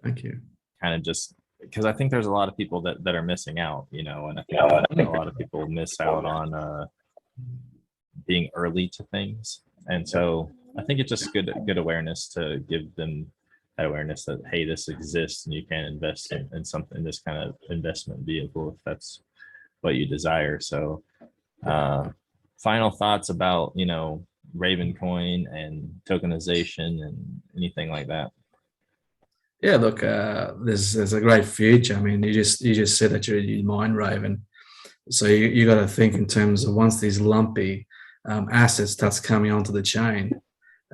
thank you. Kind of just because I think there's a lot of people that are missing out, you know, and I think a lot of people miss out on being early to things. And so I think it's just good awareness to give them that awareness that, hey, this exists and you can invest in something, this kind of investment vehicle, if that's what you desire. So final thoughts about, you know, Ravencoin and tokenization and anything like that? Yeah, look, there's a great future. I mean, you just said that you mine Raven, so you got to think in terms of once these lumpy assets starts coming onto the chain.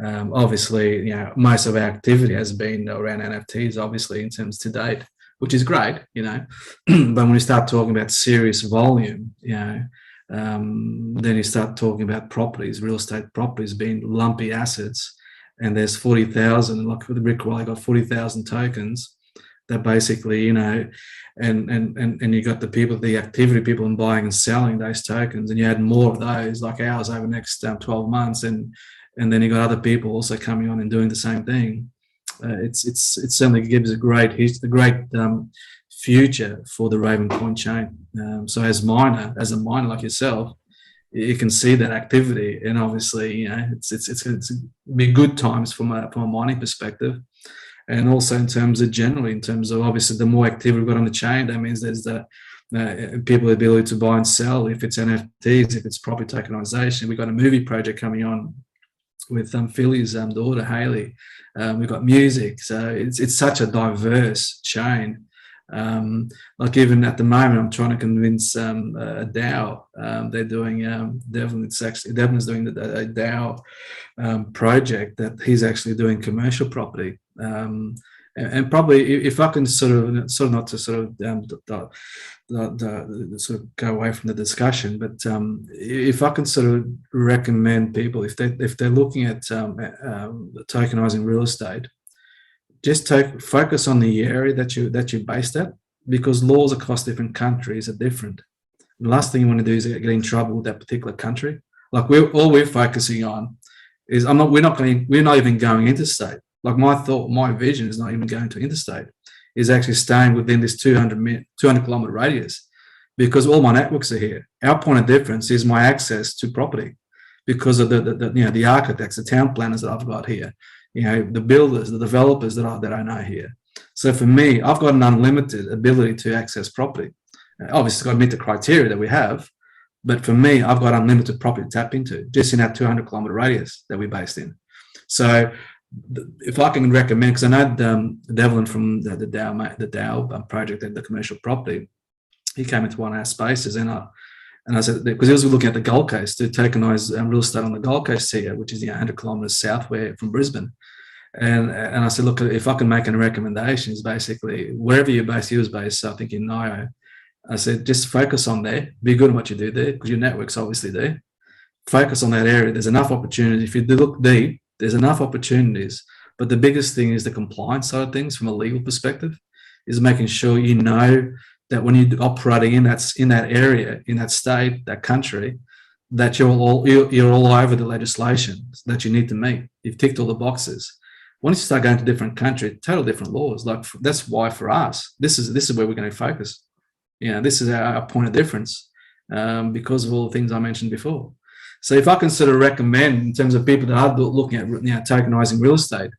Obviously, you know, most of our activity has been around NFTs, obviously, in terms to date, which is great, you know. But when you start talking about serious volume, you know, then you start talking about properties, real estate properties being lumpy assets. And there's 40,000, like with the Brik, I got 40,000 tokens that basically, you know, and you got the people, the activity people in buying and selling those tokens, and you had more of those like ours over the next 12 months. And then you got other people also coming on and doing the same thing. It certainly gives a great future for the Ravencoin chain. So as a miner like yourself, you can see that activity, and obviously, you know, it's be good times from a mining perspective, and also in terms of generally, in terms of obviously the more activity we've got on the chain, that means there's the people ability to buy and sell. If it's NFTs, if it's property tokenization, we've got a movie project coming on with Philly's daughter Haley. We've got music, so it's such a diverse chain. Like even at the moment, I'm trying to convince a DAO. They're doing Devlin's doing a DAO project that he's actually doing commercial property. And probably if I can sort of not to sort of go away from the discussion, but if I can sort of recommend people, if they're looking at tokenizing real estate, just focus on the area that you're based at, because laws across different countries are different. The last thing you want to do is get in trouble with that particular country. Like we're focusing on is we're not even going interstate. Like my vision is not even going to interstate. Is actually staying within this 200 kilometer radius, because all my networks are here. Our point of difference is my access to property, because of the architects, the town planners that I've got here. You know, the builders, the developers that I know here. So for me, I've got an unlimited ability to access property. Obviously, it's got to meet the criteria that we have, but for me, I've got unlimited property to tap into just in that 200 kilometer radius that we're based in. So if I can recommend, because I know Devlin from the DAO project and the commercial property, he came into one of our spaces, and I said, because he was looking at the Gold Coast to tokenize real estate on the Gold Coast here, which is 100 kilometers south from Brisbane. And I said, look, if I can make any recommendations, basically, wherever you're based, he was based, so I think in Nio. I said, just focus on there, be good at what you do there, because your network's obviously there. Focus on that area. There's enough opportunity. If you look deep, there's enough opportunities. But the biggest thing is the compliance side of things from a legal perspective, is making sure you know that when you're operating in that area, in that state, that country, that you're all over the legislation that you need to meet. You've ticked all the boxes. Once you start going to different countries, total different laws. Like that's why for us, this is where we're going to focus. You know, this is our point of difference. because of all the things I mentioned before. So if I can sort of recommend in terms of people that are looking at tokenizing real estate,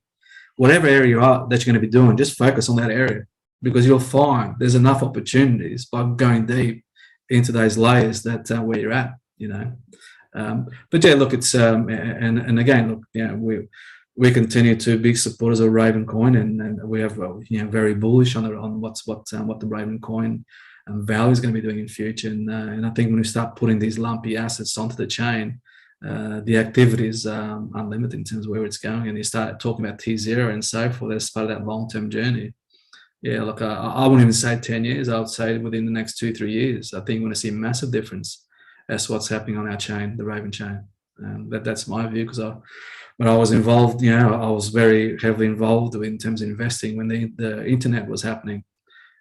whatever area you are that you're going to be doing, just focus on that area, because you'll find there's enough opportunities by going deep into those layers that where you're at, but yeah, look, it's and again, look, we continue to be supporters of Ravencoin, and we have very bullish on what the Ravencoin value is going to be doing in future, and I think when we start putting these lumpy assets onto the chain, the activity is unlimited in terms of where it's going, and you start talking about T0 and so forth as part of that long-term journey. Yeah, look, I wouldn't even say 10 years. I would say within the next 2-3 years, I think we're going to see a massive difference as to what's happening on our chain, the Raven chain. That's my view, because when I was involved, I was very heavily involved in terms of investing when the internet was happening.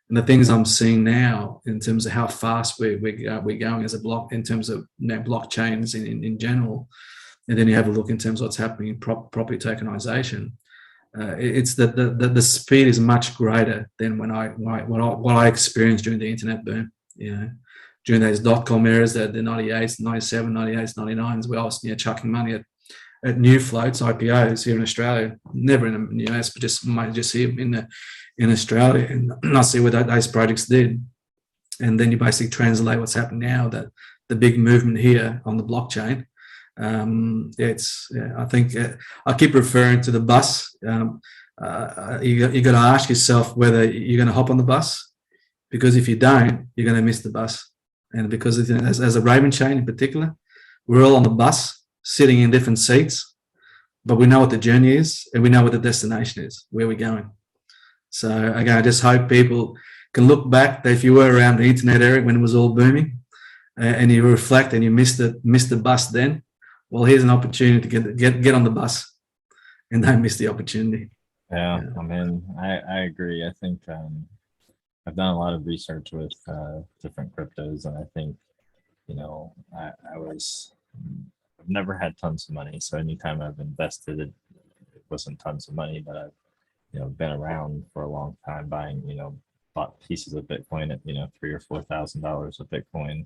And the things I'm seeing now in terms of how fast we're going as a block, in terms of blockchains in general, and then you have a look in terms of what's happening in property tokenization. It's the speed is much greater than what I experienced during the internet boom. During those .com eras, the 98s, 97, 98s, 99s, we was chucking money at new floats, IPOs here in Australia, never in the US, but just here in Australia, and I see what those projects did. And then you basically translate what's happening now, that the big movement here on the blockchain. I think I keep referring to the bus. You got to ask yourself whether you're going to hop on the bus, because if you don't, you're going to miss the bus. And because as a Raven chain in particular, we're all on the bus, sitting in different seats, but we know what the journey is, and we know what the destination is, where we're going. So again, I just hope people can look back, that if you were around the internet era when it was all booming, and you reflect and you missed the bus then, well, here's an opportunity to get on the bus, and don't miss the opportunity. Yeah. I mean, I agree. I think I've done a lot of research with different cryptos, and I think, I've never had tons of money. So anytime I've invested, it wasn't tons of money, but I've been around for a long time buying, bought pieces of Bitcoin at, $3,000 or $4,000 of Bitcoin,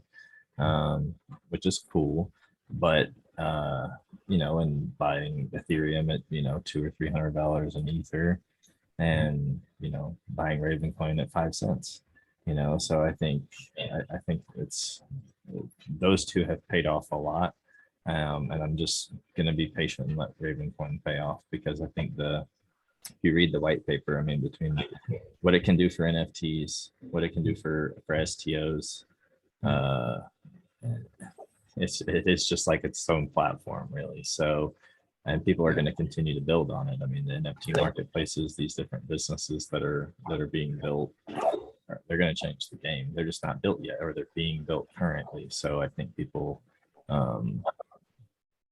which is cool. But, and buying Ethereum at, $200 or $300 in Ether, and, buying Ravencoin at 5 cents, so I think it's, those two have paid off a lot. And I'm just going to be patient and let Ravencoin pay off, because I think if you read the white paper, I mean, between what it can do for NFTs, what it can do for STOs, it's just like its own platform, really. So, and people are going to continue to build on it. I mean, the NFT marketplaces, these different businesses that are being built, they're going to change the game. They're just not built yet, or they're being built currently. So I think people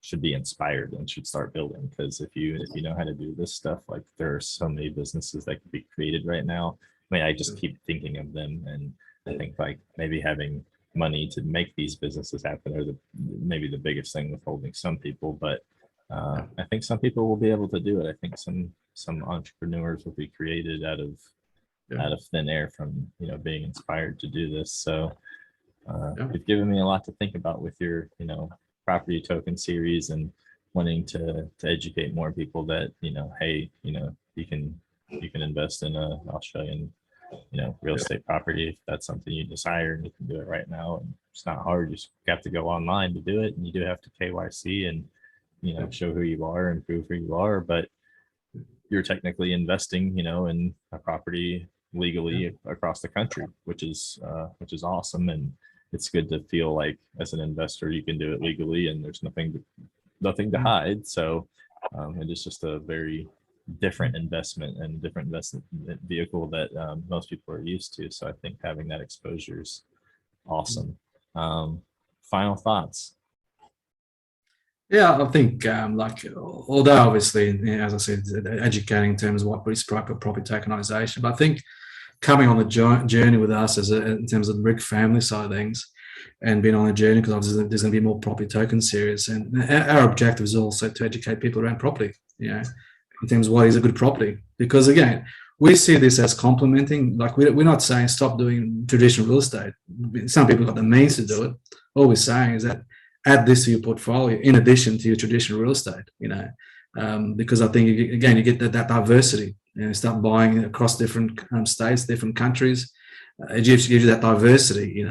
should be inspired and should start building, because if you know how to do this stuff, like, there are so many businesses that could be created right now. I mean, I just keep thinking of them, and I think, like, maybe having money to make these businesses happen are maybe the biggest thing withholding some people. But I think some people will be able to do it. I think some entrepreneurs will be created out of thin air from being inspired to do this. So you've given me a lot to think about with your property token series, and wanting to educate more people that hey, you can invest in a Australian real estate property if that's something you desire, and you can do it right now. And it's not hard. You just have to go online to do it, and you do have to KYC and show who you are and prove who you are, but you're technically investing in a property legally across the country, which is awesome. And it's good to feel like, as an investor, you can do it legally, and there's nothing to hide. So it is just a very different investment and different investment vehicle that most people are used to. So I think having that exposure is awesome. Final thoughts? Yeah, I think although obviously, as I said, educating in terms of what is proper property tokenization, but I think coming on the journey with us in terms of the Brik family side of things, and being on a journey, because obviously there's going to be more property token series, and our objective is also to educate people around property, in terms of what is a good property. Because again, we see this as complementing. Like, we're not saying stop doing traditional real estate. Some people got the means to do it, all we're saying is that add this to your portfolio in addition to your traditional real estate, because I think, again, you get that diversity. Start buying across different states, different countries. It gives you that diversity,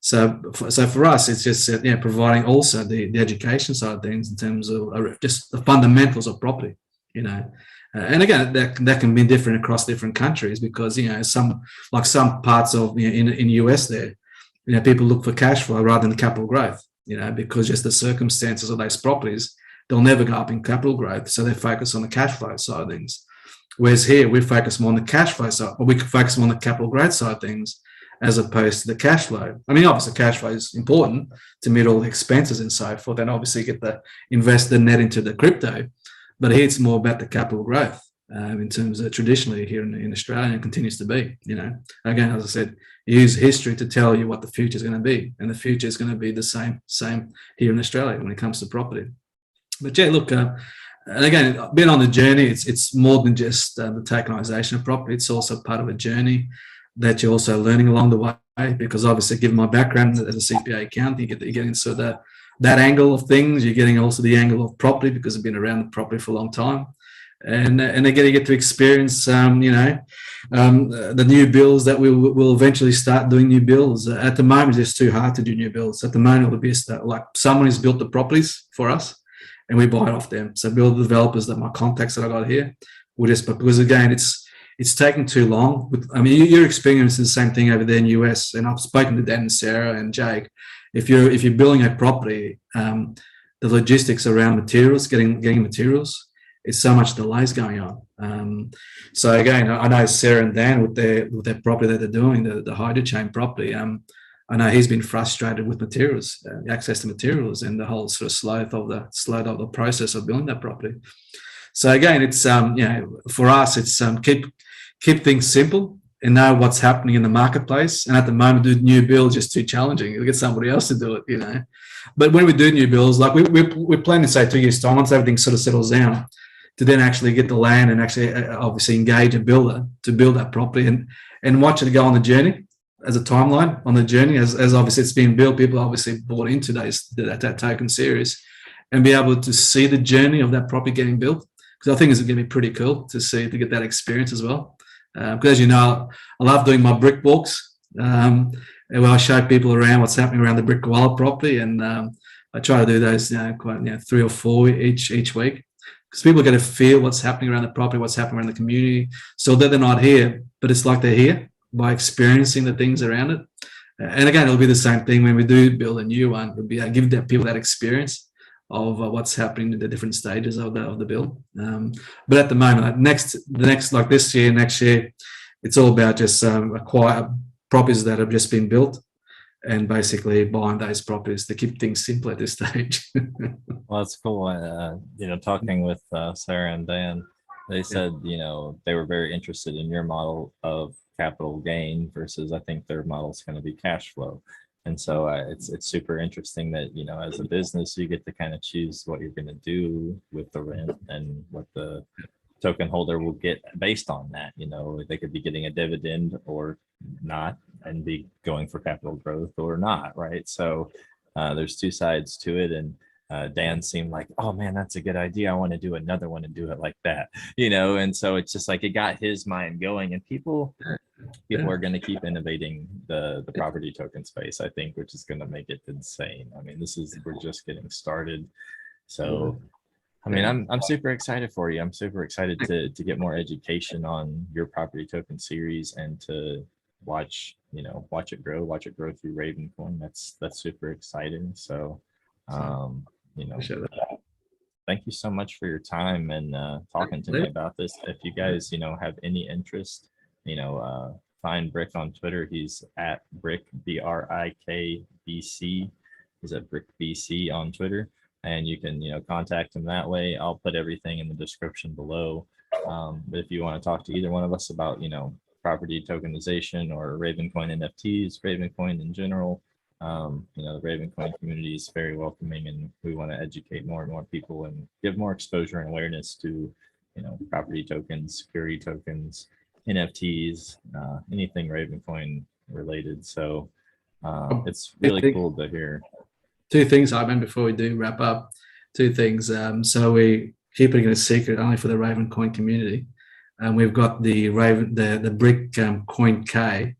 So for us, it's just providing also the education side of things in terms of just the fundamentals of property, and again, that can be different across different countries, because some parts of in US there, people look for cash flow rather than capital growth, because just the circumstances of those properties, they'll never go up in capital growth, so they focus on the cash flow side of things. Whereas here we focus more on the cash flow side, or we can focus more on the capital growth side of things, as opposed to the cash flow. I mean, obviously cash flow is important to meet all the expenses and so forth, and obviously get the investor net into the crypto. But here it's more about the capital growth in terms of traditionally here in Australia, and continues to be. Again, as I said, you use history to tell you what the future is going to be, and the future is going to be the same here in Australia when it comes to property. But yeah, look, and again, being on the journey, it's more than just the tokenization of property. It's also part of a journey that you're also learning along the way, because obviously, given my background as a CPA accountant, you get into that angle of things. You're getting also the angle of property, because I've been around the property for a long time. And again, you get to experience, the new builds that we'll eventually start doing new builds. At the moment, it's too hard to do new builds. At the moment, it'll be like someone has built the properties for us, and we buy it off them. So build the developers, that my contacts that I got here, because again, it's taking too long. I mean, you're experiencing the same thing over there in US, and I've spoken to Dan and Sarah and Jake. If you're building a property, the logistics around materials, getting materials, it's so much delays going on. So again, I know Sarah and Dan with their property that they're doing, the hydro chain property. I know he's been frustrated with materials, access to materials, and the whole sort of slowed of the process of building that property. So again, it's for us, it's keep things simple and know what's happening in the marketplace. And at the moment, do new builds just too challenging. You'll get somebody else to do it, But when we do new builds, like we're planning to say 2 years time, once everything sort of settles down, to then actually get the land and actually obviously engage a builder to build that property and watch it go on the journey as a timeline on the journey. As obviously it's being built, people obviously bought into that token series, and be able to see the journey of that property getting built. Because I think it's going to be pretty cool to get that experience as well. Because as you know, I love doing my Brik walks, where I show people around what's happening around the Brik Koala property, and I try to do those quite 3 or 4 each week, because people get to feel what's happening around the property, what's happening around the community, so that they're not here, but it's like they're here by experiencing the things around it. And again, it'll be the same thing when we do build a new one. It'll be give people that experience of what's happening in the different stages of the build. But at the moment, the next like this year, next year, it's all about just acquire properties that have just been built, and basically buying those properties to keep things simple at this stage. Well, that's cool. Talking with Sarah and Dan, they said, they were very interested in your model of capital gain versus, I think their model is going to be cash flow. And so it's super interesting that, as a business, you get to kind of choose what you're going to do with the rent and what the token holder will get based on that. They could be getting a dividend or not, and be going for capital growth or not, right? So there's two sides to it. And Dan seemed like, oh man, that's a good idea. I want to do another one and do it like that, and so it's just like it got his mind going, and people are going to keep innovating the property token space, I think, which is going to make it insane. I mean, we're just getting started. So I mean, I'm super excited for you. I'm super excited to get more education on your property token series, and to watch it grow through Ravencoin. That's super exciting. So thank you so much for your time and talking to me about this. If you guys have any interest, find Brik on Twitter. He's at Brik, BRIKBC. He's at BrikBC on Twitter, and you can contact him that way. I'll put everything in the description below. But if you want to talk to either one of us about property tokenization or Ravencoin NFTs, Ravencoin in general, the Ravencoin community is very welcoming, and we want to educate more and more people and give more exposure and awareness to property tokens, security tokens, NFTs, anything Ravencoin related. So it's really cool to hear. two things, I remember, before we do wrap up. Two things. So we keeping it a secret only for the Ravencoin community. We've got the Brik Coin K,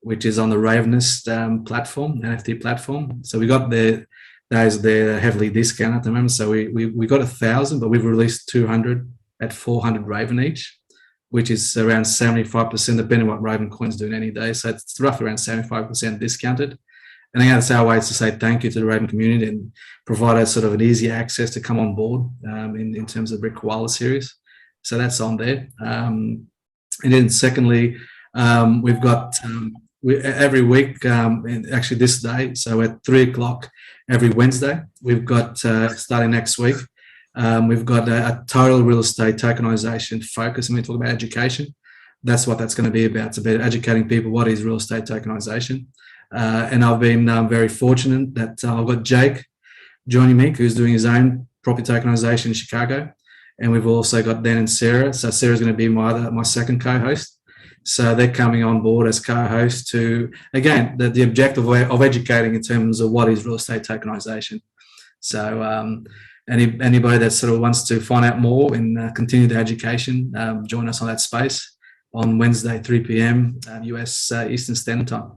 which is on the Ravenist platform, NFT platform. So we got those there heavily discounted at the moment. So we got 1,000, but we've released 200 at 400 Raven each, which is around 75%, depending on what Ravencoin's doing any day. So it's roughly around 75% discounted. And again, that's our way to say thank you to the Raven community and provide us sort of an easy access to come on board in terms of Brik Koala series. So that's on there. And then secondly, we've got every week, actually this day, so at 3 o'clock every Wednesday, we've got, starting next week, we've got a total real estate tokenization focus, and we talk about education. That's what that's going to be about. It's about educating people what is real estate tokenization. And I've been very fortunate that I've got Jake joining me, who's doing his own property tokenization in Chicago. And we've also got Dan and Sarah. So Sarah's going to be my second co-host. So they're coming on board as co-hosts to, again, the objective of educating in terms of what is real estate tokenization. So anybody that sort of wants to find out more and continue the education, join us on that space on Wednesday, 3 p.m. US Eastern Standard Time.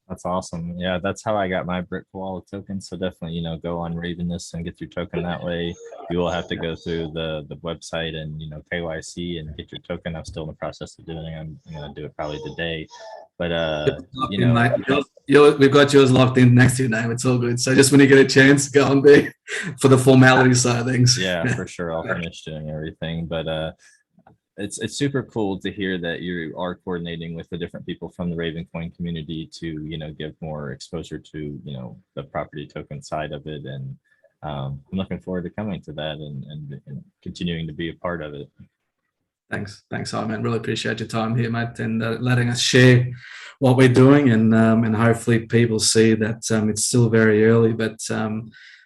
That's awesome. Yeah, that's how I got my Brik Koala token. So definitely, go on Ravenous and get your token that way. You will have to go through the website and, KYC and get your token. I'm still in the process of doing it. I'm going to do it probably today. But, we've got yours locked in next to your name. It's all good. So just when you get a chance, go on there for the formality side of things. Yeah, for sure. I'll finish doing everything. But, it's super cool to hear that you are coordinating with the different people from the Ravencoin community to, give more exposure to, the property token side of it. And I'm looking forward to coming to that and continuing to be a part of it. Thanks, Simon. Really appreciate your time here, mate, and letting us share what we're doing. And hopefully people see that it's still very early, but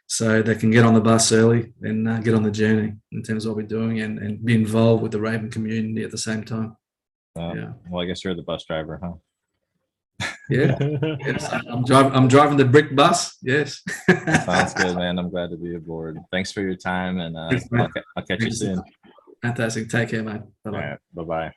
so they can get on the bus early and get on the journey in terms of what we're doing and be involved with the Raven community at the same time. Yeah. Well, I guess you're the bus driver, huh? Yeah. Yes. I'm driving the Brik bus. Yes. Sounds good, man. I'm glad to be aboard. Thanks for your time, and I'll catch you soon. Fantastic. Take care, mate. Bye-bye. All right. Bye-bye.